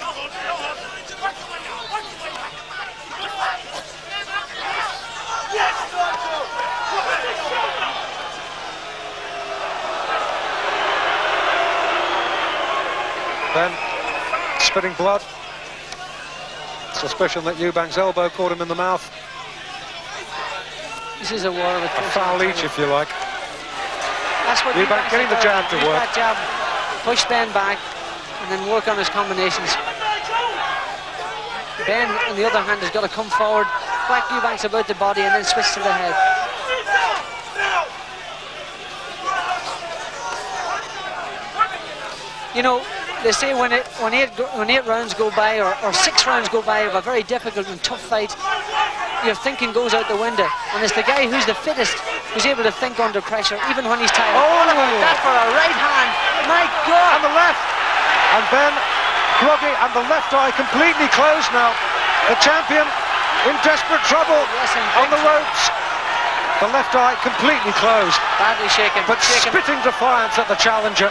Speaker 2: Benn spitting blood. Suspicion that Eubank's elbow caught him in the mouth.
Speaker 3: This is a war of
Speaker 2: a foul each, if you like.
Speaker 3: That's what
Speaker 2: Eubank getting the jab to work.
Speaker 3: That jab, push Benn back, and then work on his combinations. Benn, on the other hand, has got to come forward, whack Eubanks about the body, and then switch to the head. You know, they say when 8 rounds go by, or 6 rounds go by of a very difficult and tough fight, your thinking goes out the window. And it's the guy who's the fittest who's able to think under pressure, even when he's tired.
Speaker 2: Oh,
Speaker 3: what about that for a right hand? My God!
Speaker 2: And the left. And Benn groggy, and the left eye completely closed now. The champion in desperate trouble on the ropes. The left eye completely closed.
Speaker 3: Badly shaken.
Speaker 2: But spitting defiance at the challenger.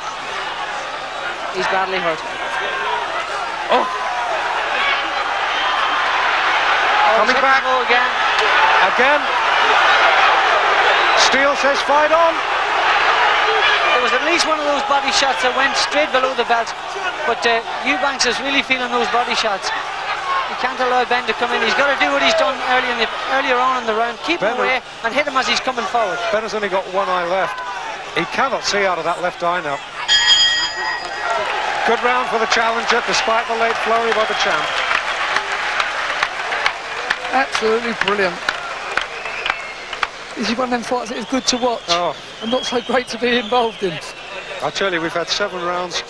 Speaker 3: He's badly hurt.
Speaker 2: Oh. Coming back.
Speaker 3: Again.
Speaker 2: Again. Steele says fight on.
Speaker 3: There was at least one of those body shots that went straight below the belt. But Eubanks is really feeling those body shots. He can't allow Benn to come in. He's got to do what he's done earlier on in the round. Keep him away and hit him as he's coming forward.
Speaker 2: Benn has only got one eye left. He cannot see out of that left eye now. Good round for the challenger, despite the late flurry by the champ.
Speaker 5: Absolutely brilliant. This is one of them fights that is good to watch and not so great to be involved in.
Speaker 2: I tell you, we've had 7 rounds.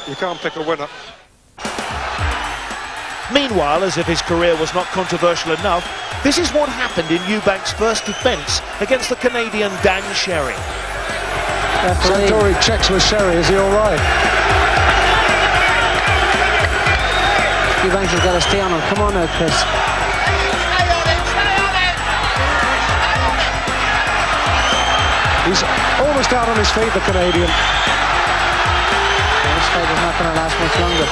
Speaker 2: You can't pick a winner.
Speaker 1: Meanwhile, as if his career was not controversial enough, this is what happened in Eubank's first defence against the Canadian Dan Sherry.
Speaker 2: Santori checks with Sherry, is he all right?
Speaker 3: Eubanks has got to stay on him. Come on now, Chris.
Speaker 2: He's almost out on his feet, the Canadian.
Speaker 3: This fight is not going to last much longer.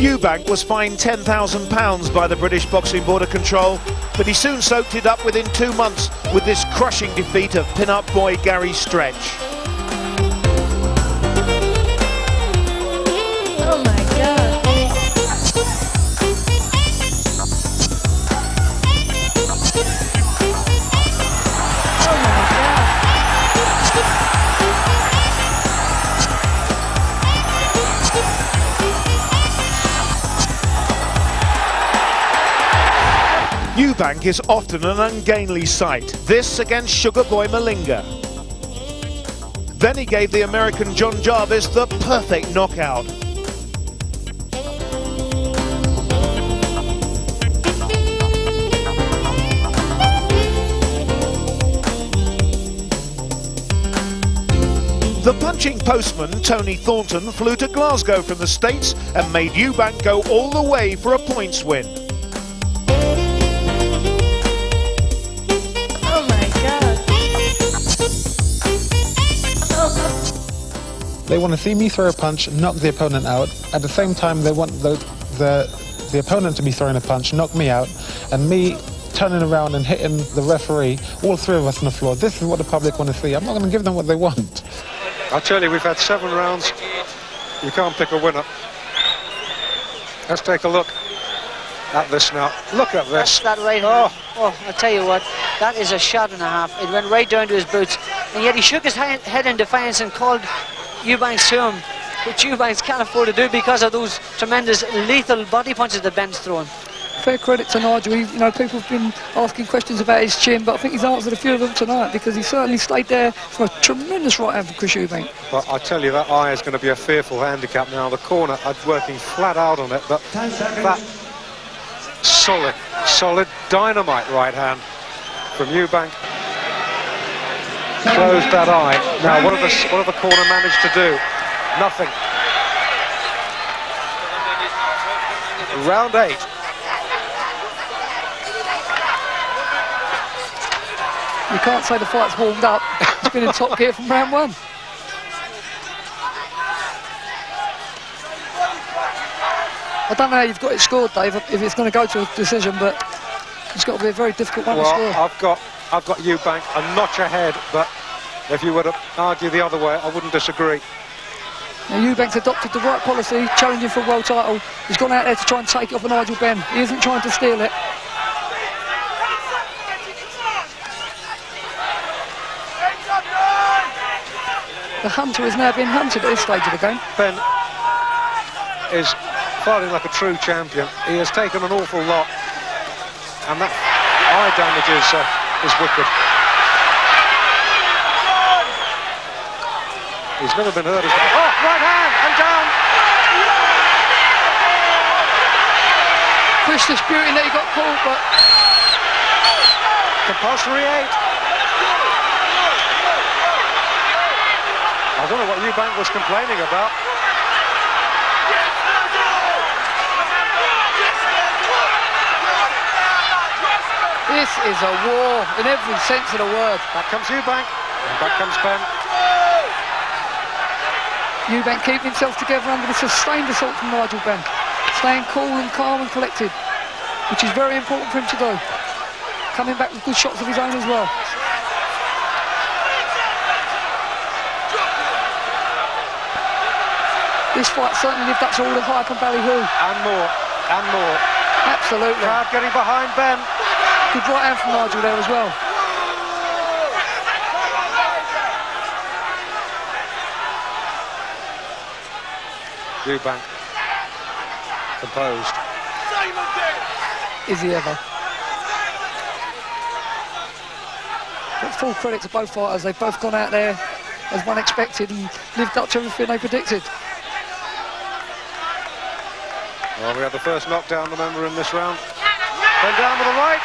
Speaker 1: Eubank was fined £10,000 by the British Boxing Board of Control, but he soon soaked it up within 2 months with this crushing defeat of pin-up boy Gary Stretch. Eubank is often an ungainly sight, this against Sugar Boy Malinga. Then he gave the American John Jarvis the perfect knockout. The punching postman, Tony Thornton, flew to Glasgow from the States and made Eubank go all the way for a points win.
Speaker 4: They want to see me throw a punch, knock the opponent out. At the same time, they want the opponent to be throwing a punch, knock me out, and me turning around and hitting the referee, all 3 of us on the floor. This is what the public want to see. I'm not going to give them what they want.
Speaker 2: I tell you, we've had 7 rounds. You can't pick a winner. Let's take a look at this now. Look at this.
Speaker 3: That right hand. Oh, I'll tell you what, that is a shot and a half. It went right down to his boots, and yet he shook his head in defiance and called Eubanks to him, which Eubanks can't afford to do because of those tremendous lethal body punches that Benn's throwing.
Speaker 5: fair credit to Nigel. You know, people have been asking questions about his chin, but I think he's answered a few of them tonight because he certainly stayed there for a tremendous right hand from Chris Eubank.
Speaker 2: But I tell you, that eye is going to be a fearful handicap now. The corner, I'm working flat out on it, but that solid dynamite right hand from Eubank closed that eye. Now, what have the corner managed to do? Nothing. Round 8.
Speaker 5: You can't say the fight's warmed up. It's been in top gear from round 1. I don't know how you've got it scored, Dave, if it's going to go to a decision, but it's got to be a very difficult one to score.
Speaker 2: I've got Eubank a notch ahead, but if you were to argue the other way, I wouldn't disagree.
Speaker 5: Now, Eubank's adopted the right policy, challenging for a world title. He's gone out there to try and take it off of Nigel Benn. He isn't trying to steal it. The hunter has now been hunted at this stage of the game.
Speaker 2: Benn is fighting like a true champion. He has taken an awful lot, and that eye damage is wicked. He's never been hurt as well. Oh, right hand and down.
Speaker 5: Chris disputing that he got caught, but
Speaker 2: compulsory 8. I don't know what Eubank was complaining about.
Speaker 5: This is a war in every sense of the word.
Speaker 2: Back comes Eubank, and back comes Benn.
Speaker 5: Eubank keeping himself together under the sustained assault from Nigel Benn. Staying cool and calm and collected, which is very important for him to do. Coming back with good shots of his own as well. This fight certainly lived up to all the hype and ballyhoo.
Speaker 2: And more, and more.
Speaker 5: Absolutely.
Speaker 2: Crowd getting behind Benn.
Speaker 5: Good right hand from Nigel there as well.
Speaker 2: Eubank composed.
Speaker 5: Is he ever? But full credit to both fighters. They've both gone out there as one expected and lived up to everything they predicted.
Speaker 2: Well, we had the first knockdown, remember, in this round. Then down with the right.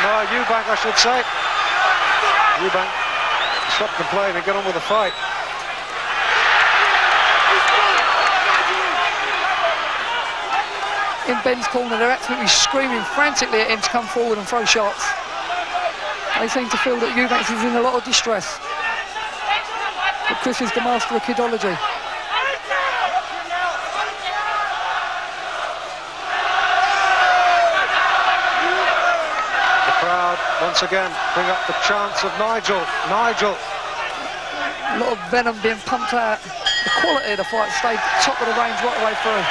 Speaker 2: No, Eubank, I should say. Eubank, stop complaining, get on with the fight.
Speaker 5: In Benn's corner, they're absolutely screaming frantically at him to come forward and throw shots. They seem to feel that Eubank is in a lot of distress. But Chris is the master of kidology.
Speaker 2: The crowd, once again, bring up the chants of Nigel. Nigel.
Speaker 5: A lot of venom being pumped out. The quality of the fight stayed top of the range right the way through.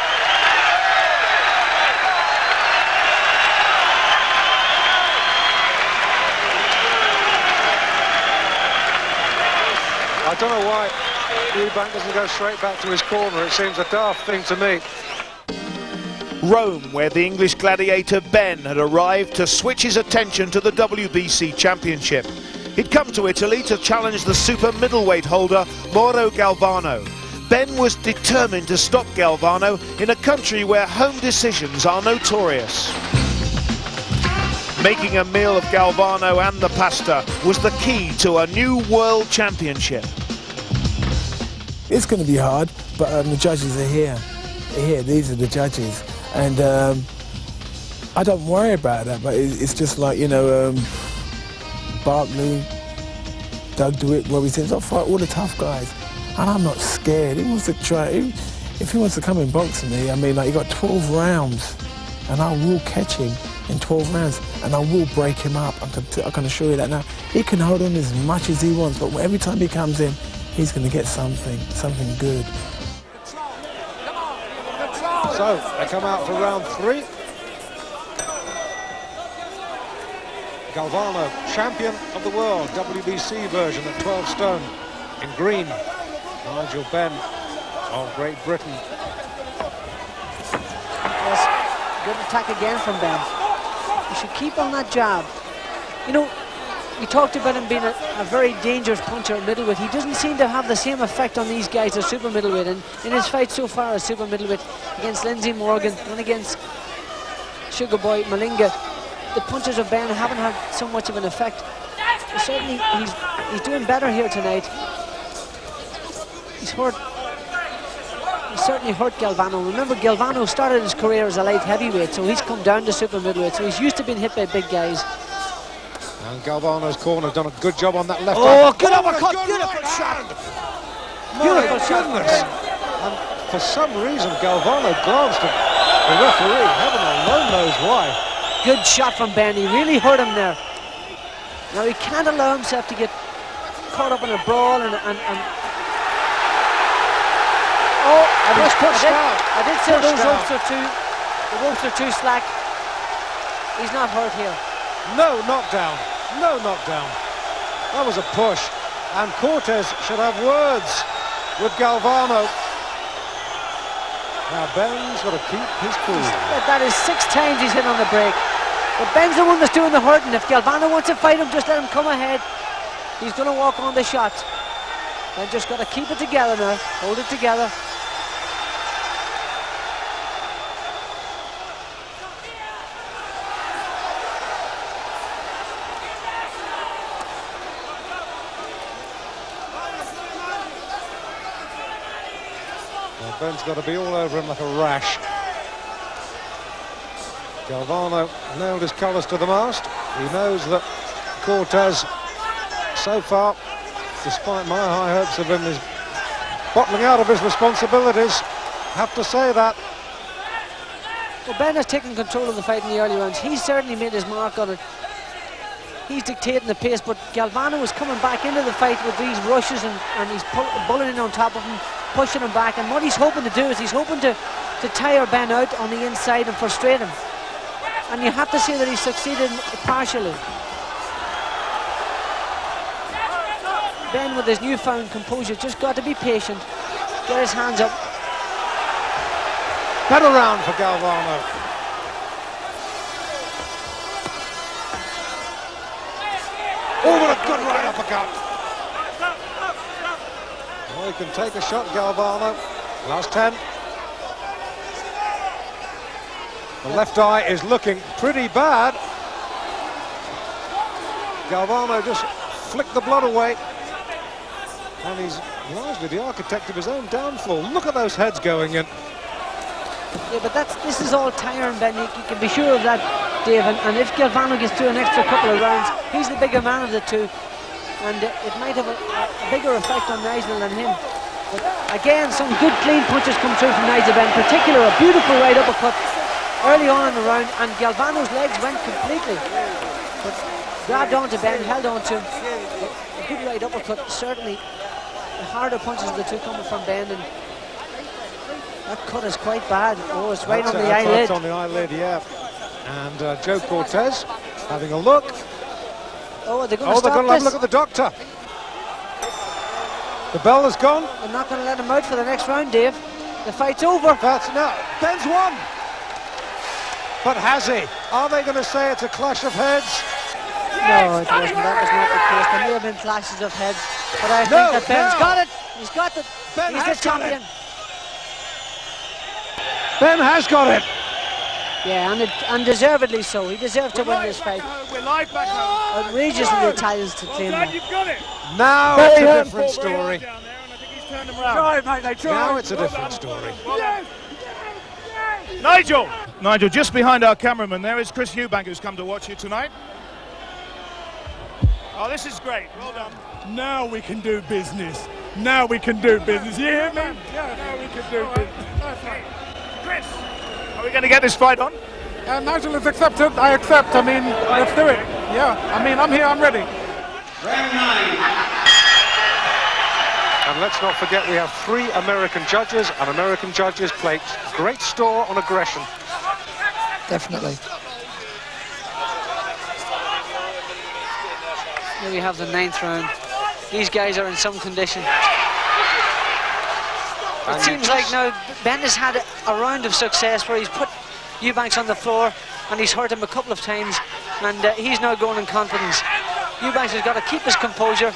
Speaker 2: I don't know why Eubank doesn't go straight back to his corner. It seems a daft thing to me.
Speaker 1: Rome, where the English gladiator Benn had arrived to switch his attention to the WBC Championship. He'd come to Italy to challenge the super middleweight holder Mauro Galvano. Benn was determined to stop Galvano in a country where home decisions are notorious. Making a meal of Galvano and the pasta was the key to a new world championship.
Speaker 6: It's going to be hard, but the judges are here. They're here. These are the judges. And I don't worry about that, but it's just like, you know, Barkley, Doug DeWitt, Robbie Sims, I fight all the tough guys. And I'm not scared. He wants to try, if he wants to come and box me, I mean, like, he got 12 rounds, and I will catch him in 12 rounds, and I will break him up. I can assure you that now. He can hold on as much as he wants, but every time he comes in, he's going to get something good.
Speaker 2: So, they come out for round 3. Galvano, champion of the world, WBC version at 12 stone. In green, Nigel Benn of Great Britain. Yes,
Speaker 3: Good attack again from Benn. You should keep on that jab. You know, we talked about him being a very dangerous puncher at middleweight. He doesn't seem to have the same effect on these guys as super middleweight. And in his fight so far as super middleweight against Lindsay Morgan and against Sugar Boy Malinga, the punches of Benn haven't had so much of an effect. Certainly, he's doing better here tonight. He's hurt. He certainly hurt Galvano. Remember, Galvano started his career as a light heavyweight, so he's come down to super middleweight. So he's used to being hit by big guys.
Speaker 2: And Galvano's corner done a good job on that left
Speaker 3: Oh,
Speaker 2: hand.
Speaker 3: good uppercut, beautiful shot. Beautiful shot.
Speaker 2: And for some reason, Galvano glanced at the referee. Heaven alone knows why.
Speaker 3: Good shot from Benn. He really hurt him there. Now he can't allow himself to get caught up in a brawl and oh, I did say those ropes are too slack. He's not hurt here.
Speaker 2: No knockdown. No knockdown. That was a push. And Cortez should have words with Galvano. Now Benn's got to keep his cool.
Speaker 3: That is 6 times he's hit on the break. But Benn's the one that's doing the hurting. If Galvano wants to fight him, just let him come ahead. He's going to walk on the shots. And just got to keep it together now. Hold it together.
Speaker 2: Benn's got to be all over him like a rash. Galvano nailed his colours to the mast. He knows that Cortez, so far, despite my high hopes of him, is bottling out of his responsibilities. Have to say that.
Speaker 3: Well, Benn has taken control of the fight in the early rounds. He's certainly made his mark on it. He's dictating the pace, but Galvano is coming back into the fight with these rushes and he's bulleting on top of him, pushing him back. And what he's hoping to do is he's hoping to tire Benn out on the inside and frustrate him. And you have to say that he's succeeded partially. Benn, with his newfound composure, just got to be patient, get his hands up.
Speaker 2: Better round for Galvano. Oh, what a good right uppercut. Well, he can take a shot, Galvano. Last 10. The left eye is looking pretty bad. Galvano just flicked the blood away. And he's largely the architect of his own downfall. Look at those heads going in.
Speaker 3: Yeah, but this is all tiring, Benn. You can be sure of that, Dave. And if Galvano gets through an extra couple of rounds, he's the bigger man of the two. And it might have a bigger effect on Nigel than him. But again, some good clean punches come through from Nigel Benn. In particular, a beautiful right uppercut early on in the round, and Galvano's legs went completely. But grabbed onto Benn, held on to him. A good right uppercut, certainly the harder punches of the two coming from Benn, and that cut is quite bad. Oh, it's right on the eyelid.
Speaker 2: It's on the eyelid, yeah. And Joe Cortez having a look.
Speaker 3: Oh, they're going to stop
Speaker 2: have
Speaker 3: this.
Speaker 2: a look at the doctor. The bell has gone.
Speaker 3: They're not going to let him out for the next round, Dave. The fight's over.
Speaker 2: That's now. Benn's won. But has he? Are they going to say it's a clash of heads?
Speaker 3: No, it wasn't. That was not the case. There may have been clashes of heads, but I think that Benn's got it. He's got it. He's the champion.
Speaker 2: Benn has got it.
Speaker 3: Yeah, and deservedly so. He deserved to win this fight.
Speaker 10: We're live back home.
Speaker 3: Outrageous of the Italians to claim that.
Speaker 10: You've got it.
Speaker 2: Now it's a different story.
Speaker 10: Try, mate, they try.
Speaker 2: Now it's a different story.
Speaker 1: Nigel, just behind our cameraman there is Chris Eubank, who's come to watch you tonight. Oh, this is great. Well done.
Speaker 10: Now we can do business. Now we can do business. You hear me? Yeah, now we can do business.
Speaker 1: Chris, are we going to get this fight on?
Speaker 10: Nigel has accepted. I accept. I mean, let's do it. Yeah, I mean, I'm here. I'm ready.
Speaker 2: And let's not forget we have 3 American judges, and American judges place great store on aggression.
Speaker 5: Definitely.
Speaker 3: Here we have the 9th round. These guys are in some condition. It seems like now Benn has had a round of success where he's put Eubank's on the floor, and he's hurt him a couple of times, and he's now going in confidence. Eubanks has got to keep his composure,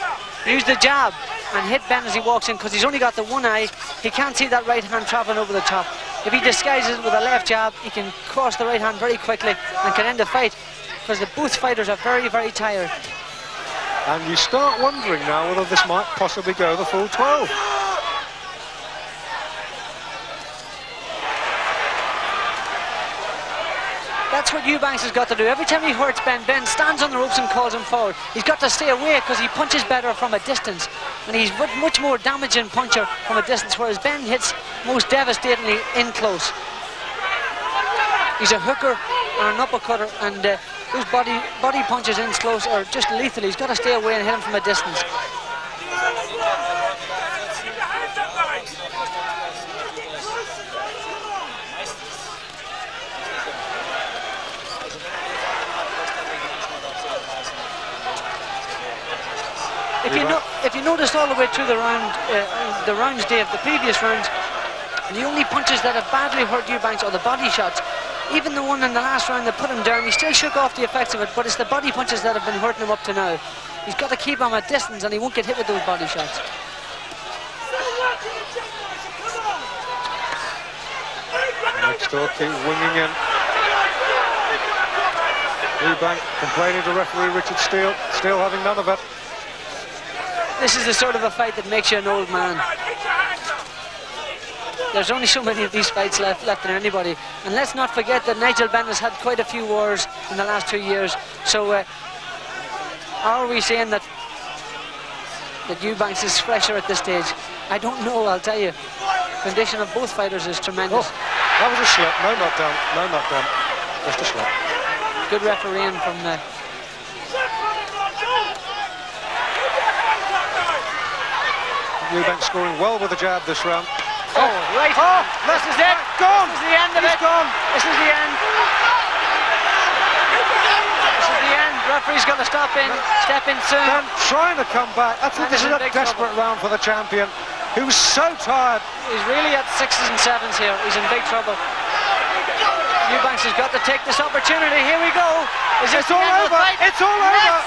Speaker 3: use the jab, and hit Benn as he walks in, because he's only got the one eye. He can't see that right hand travelling over the top. If he disguises it with a left jab, he can cross the right hand very quickly and can end the fight, because both fighters are very, very tired.
Speaker 2: And you start wondering now whether this might possibly go the full 12.
Speaker 3: That's what Eubanks has got to do. Every time he hurts Benn, Benn stands on the ropes and calls him forward. He's got to stay away because he punches better from a distance, and he's much more damaging puncher from a distance, whereas Benn hits most devastatingly in close. He's a hooker and an uppercutter, and those body punches in close are just lethal. He's got to stay away and hit him from a distance. If you noticed all the way through the rounds, Dave, the previous rounds, the only punches that have badly hurt Eubanks are the body shots. Even the one in the last round that put him down, he still shook off the effects of it, but it's the body punches that have been hurting him up to now. He's got to keep him at distance, and he won't get hit with those body shots.
Speaker 2: Next door keep winging in. Eubank complaining to referee Richard Steele, still having none of it.
Speaker 3: This is the sort of a fight that makes you an old man. There's only so many of these fights left in anybody. And let's not forget that Nigel Benn has had quite a few wars in the last 2 years. So are we saying that Eubanks is fresher at this stage? I don't know, I'll tell you. Condition of both fighters is tremendous.
Speaker 2: Oh, that was a slip. No, not done. No, not done. Just a slip.
Speaker 3: Good refereeing from
Speaker 2: Eubank scoring well with the jab this round.
Speaker 3: Oh, right. Oh, this is it.
Speaker 2: Gone.
Speaker 3: This is the end of it.
Speaker 2: Gone.
Speaker 3: This is the end. This is the end. Referee's got to step in soon.
Speaker 2: Benn trying to come back. I think
Speaker 3: And
Speaker 2: this is a desperate round for the champion, who's so tired.
Speaker 3: He's really at 6s and 7s here. He's in big trouble. Eubanks has got to take this opportunity. Here we go.
Speaker 2: It's all over. It's all over.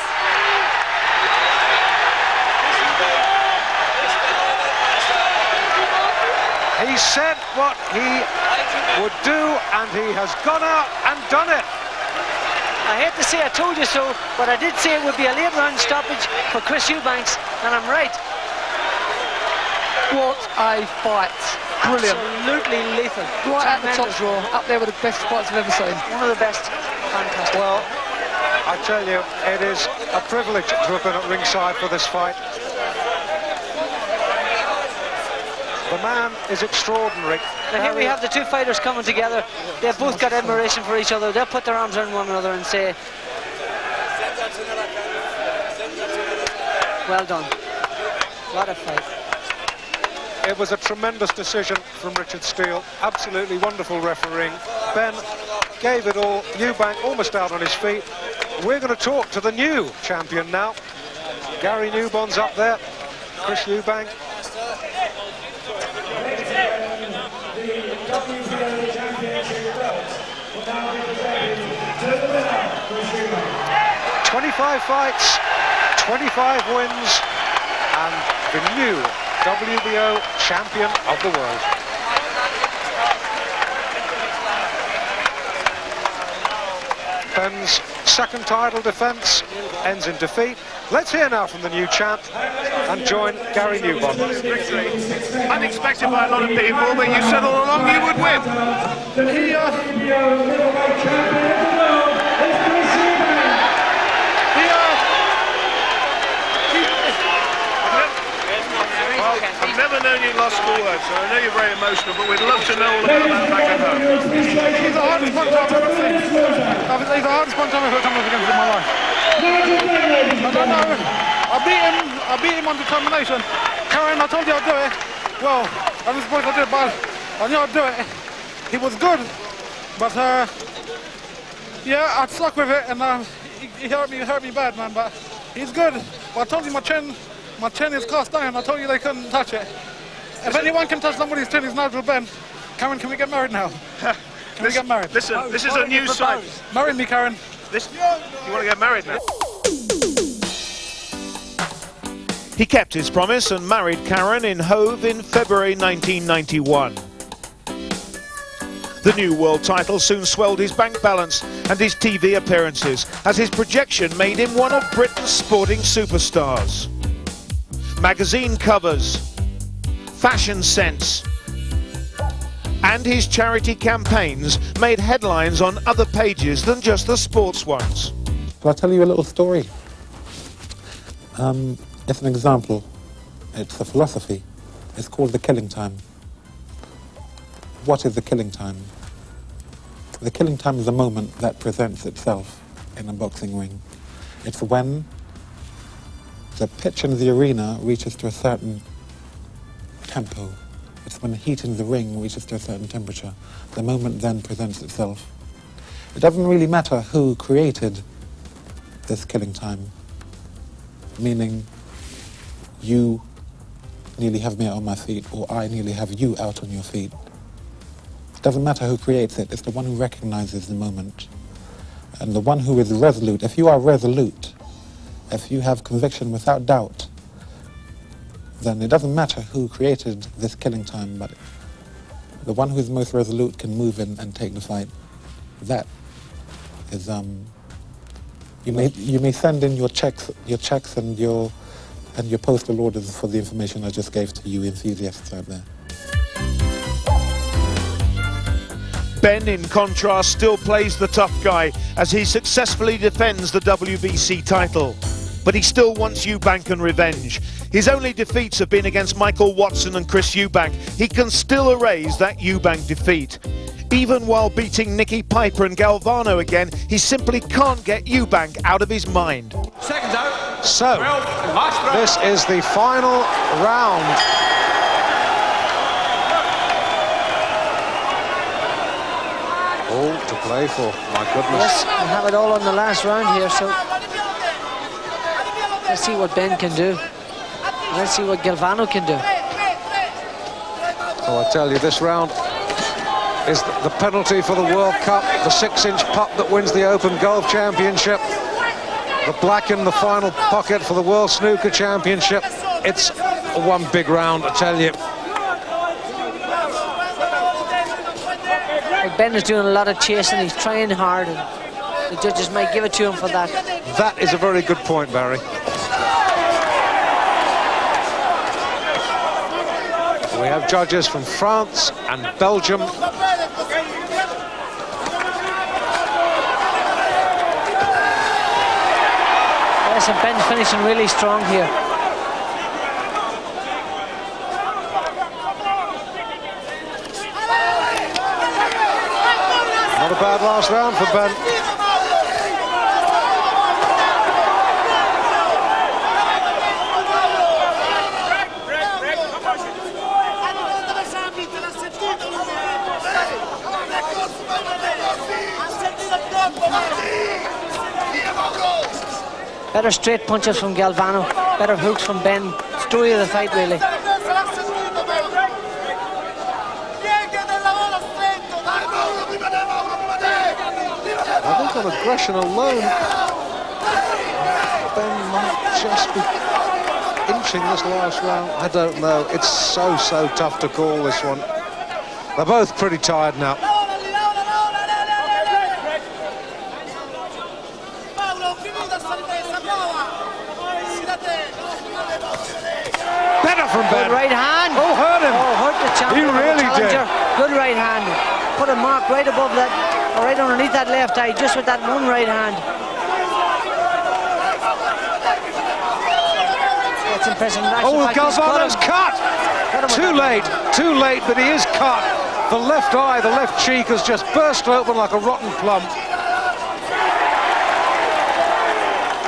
Speaker 2: He said what he would do, and he has gone out and done it.
Speaker 3: I hate to say I told you so, but I did say it would be a late round stoppage for Chris Eubanks, and I'm right.
Speaker 5: What a fight. Brilliant.
Speaker 3: Absolutely lethal.
Speaker 5: Right at the top drawer, up there with the best fights I've ever seen.
Speaker 3: One of the best. Fantastic.
Speaker 2: Well, I tell you, it is a privilege to have been at ringside for this fight. The man is extraordinary.
Speaker 3: And here we have the two fighters coming together. They've both got admiration for each other. They'll put their arms around one another and say, well done. What a fight.
Speaker 2: It was a tremendous decision from Richard Steele. Absolutely wonderful refereeing. Benn gave it all. Eubank almost out on his feet. We're going to talk to the new champion now. Gary Newbon's up there. Chris Eubank. 25 fights, 25 wins, and the new WBO champion of the world. Benn's second title defence ends in defeat. Let's hear now from the new champ and join Gary Newbon.
Speaker 1: Unexpected by a lot of people, but you said all along you would win. I've never known you lost for words, so I know you're very emotional, but we'd love to know all about that back at home.
Speaker 10: He's the hardest punch I've ever seen. He's the hardest punch I've ever come up against in my life. I don't know. I beat him on determination. Karen, I told you I'd do it. Well, I was supposed to do it, but I knew I'd do it. He was good, but yeah, I stuck with it, and he hurt me bad, man. But he's good. But I told you my chin is cast iron. I told you they couldn't touch it. If anyone can touch somebody's chin, it's Nigel Benn. Cameron, can we get married now? Can we get married?
Speaker 1: Listen, this is a new site.
Speaker 10: Marry me, Karen.
Speaker 1: You want to get married now? He kept his promise and married Karen in Hove in February 1991. The new world title soon swelled his bank balance and his TV appearances, as his projection made him one of Britain's sporting superstars. Magazine covers, fashion sense, and his charity campaigns made headlines on other pages than just the sports ones.
Speaker 7: I'll tell you a little story. It's an example. It's a philosophy. It's called the killing time. What is the killing time? The killing time is a moment that presents itself in a boxing ring. It's when the pitch in the arena reaches to a certain tempo. It's when the heat in the ring reaches to a certain temperature. The moment then presents itself. It doesn't really matter who created this killing time, meaning you nearly have me out on my feet, or I nearly have you out on your feet. It doesn't matter who creates it, it's the one who recognizes the moment. And the one who is resolute, if you are resolute, if you have conviction without doubt, then it doesn't matter who created this killing time, but the one who is most resolute can move in and take the fight. That is, you may send in your checks and your postal orders for the information I just gave to you enthusiasts out there.
Speaker 1: Benn, in contrast, still plays the tough guy as he successfully defends the WBC title. But he still wants Eubank and revenge. His only defeats have been against Michael Watson and Chris Eubank. He can still erase that Eubank defeat. Even while beating Nicky Piper and Galvano again, he simply can't get Eubank out of his mind.
Speaker 2: Seconds out. So, this is the final round. All to play for, my goodness.
Speaker 3: Yes, we have it all on the last round here, so let's see what Benn can do. Let's see what Galvano can do.
Speaker 2: Oh, I tell you, this round is the penalty for the World Cup, the 6-inch putt that wins the Open Golf Championship, the black in the final pocket for the World Snooker Championship. It's one big round, I tell you.
Speaker 3: Benn is doing a lot of chasing, he's trying hard, and the judges might give it to him for that.
Speaker 2: That is a very good point, Barry. We have judges from France and Belgium.
Speaker 3: Yes, and Benn's finishing really strong here.
Speaker 2: Not a bad last round for Benn.
Speaker 3: Better straight punches from Galvano, better hooks from Benn. Story of the fight, really.
Speaker 2: I think on aggression alone, Benn might just be inching this last round. I don't know. It's so tough to call this one. They're both pretty tired now. Better from Benn.
Speaker 3: Good right hand.
Speaker 2: Oh, hurt him.
Speaker 3: Oh, hurt the champion.
Speaker 2: He really
Speaker 3: challenger.
Speaker 2: did.
Speaker 3: Good right hand. Put a mark right above that, or right underneath that left eye, just with that one right hand. That's impressive.
Speaker 2: Oh, Galvano's cut. Too late, but he is cut. The left eye, the left cheek has just burst open like a rotten plum.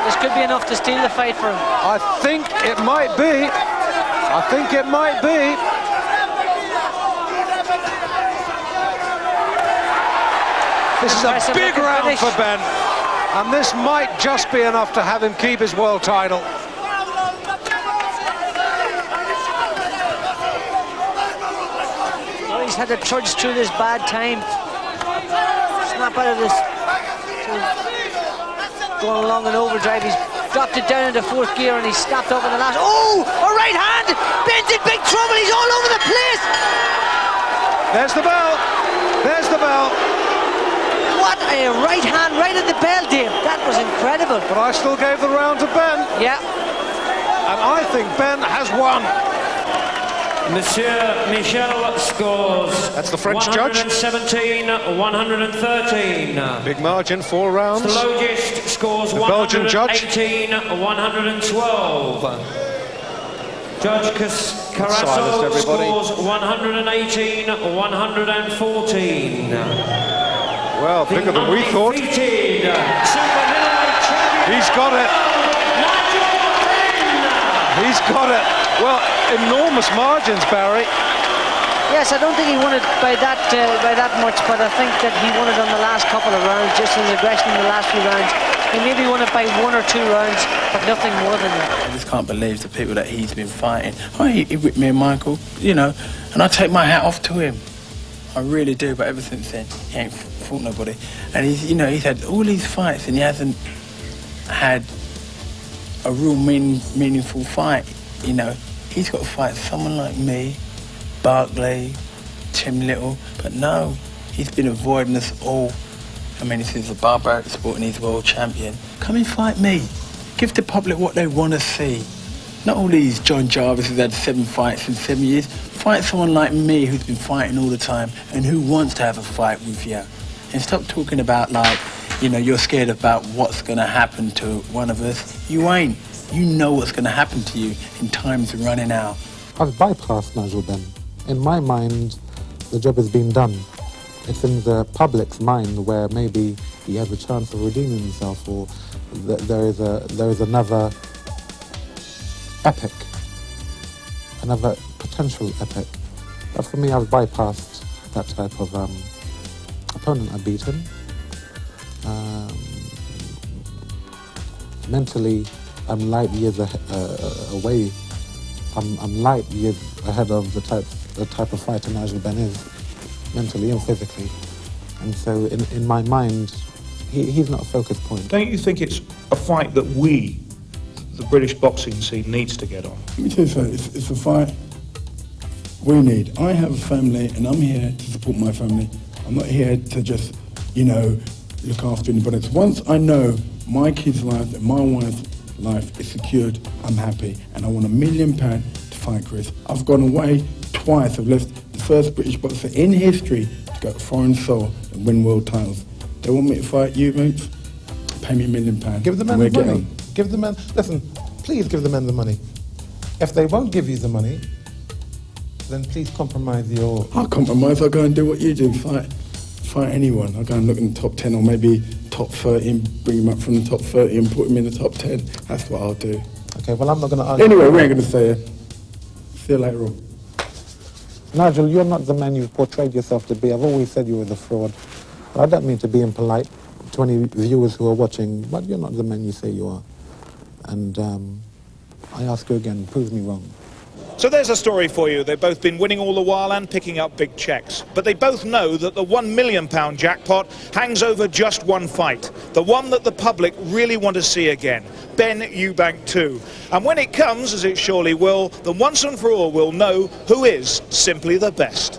Speaker 3: This could be enough to steal the fight for him.
Speaker 2: I think it might be. I think it might be. This is a big round for Benn, and this might just be enough to have him keep his world title.
Speaker 3: Well, he's had to trudge through this bad time. snap out of this. Going along in overdrive, he's dropped it down into fourth gear and he's snapped up in the last. Oh, a right hand! Benn's in big trouble, he's all over the place!
Speaker 2: There's the bell! There's the bell!
Speaker 3: What a right hand right at the bell, Dave. That was incredible.
Speaker 2: But I still gave the round to Benn.
Speaker 3: Yeah.
Speaker 2: And I think Benn has won.
Speaker 13: Monsieur Michel scores.
Speaker 2: That's the French judge.
Speaker 13: 117, 113.
Speaker 2: Big margin, 4 rounds.
Speaker 13: The logist scores
Speaker 2: the Belgian judge.
Speaker 13: 112. Judge Carasso scores 118, 114.
Speaker 2: Well, bigger than we thought. He's got it. He's got it. Well, enormous margins, Barry.
Speaker 3: Yes, I don't think he won it by that much, but I think that he won it on the last couple of rounds, just his aggression in the last few rounds. He maybe won it by 1 or 2 rounds, but nothing more than that.
Speaker 6: I just can't believe the people that he's been fighting. Oh, he whipped me and Michael, you know, and I take my hat off to him. I really do, but ever since then, he ain't fought nobody. And he's had all these fights and he hasn't had a real meaningful fight, you know. He's got to fight someone like me, Barkley, Tim Little, but no, he's been avoiding us all. I mean, this is a barbaric sport and he's world champion. Come and fight me. Give the public what they want to see. Not all these John Jarvis who's had 7 fights in 7 years. Fight someone like me who's been fighting all the time and who wants to have a fight with you. And stop talking about, like, you know, you're scared about what's going to happen to one of us. You ain't. You know what's going to happen to you in time's running out.
Speaker 4: I've bypassed Nigel Benn. In my mind, the job has been done. It's in the public's mind where maybe he has a chance of redeeming himself, or there is another epic, another potential epic. But for me, I've bypassed that type of opponent. I've beaten. Mentally, I'm light years away. I'm light years ahead of the type of fighter Nigel Benn is, mentally and physically. And so in my mind, he's not a focus point.
Speaker 1: Don't you think it's a fight that we, the British boxing scene, needs to get on?
Speaker 6: Let me tell you something, it's a fight we need. I have a family and I'm here to support my family. I'm not here to just, you know, look after anybody else. Once I know my kid's life and my wife's life is secured, I'm happy. And I want £1 million to fight Chris. I've gone away twice. I've left the first British boxer in history to go to foreign soil and win world titles. They want me to fight you, mates? Pay me £1 million.
Speaker 7: Give the men the money. Give the men, listen, please give the men the money. If they won't give you the money, then please compromise your...
Speaker 6: I'll compromise, I'll go and do what you do, fight anyone. I'll go and look in the top 10 or maybe top 30 and bring him up from the top 30 and put him in the top 10. That's what I'll do.
Speaker 7: Okay, well, I'm not going to argue.
Speaker 6: Anyway, we ain't going to say it. See you later on.
Speaker 4: Nigel, you're not the man you've portrayed yourself to be. I've always said you were the fraud. I don't mean to be impolite to any viewers who are watching, but you're not the man you say you are. And I ask you again, prove me wrong.
Speaker 1: So there's a story for you. They've both been winning all the while and picking up big checks. But they both know that the £1 million jackpot hangs over just one fight, the one that the public really want to see again, Benn Eubank 2. And when it comes, as it surely will, then once and for all we'll know who is simply the best.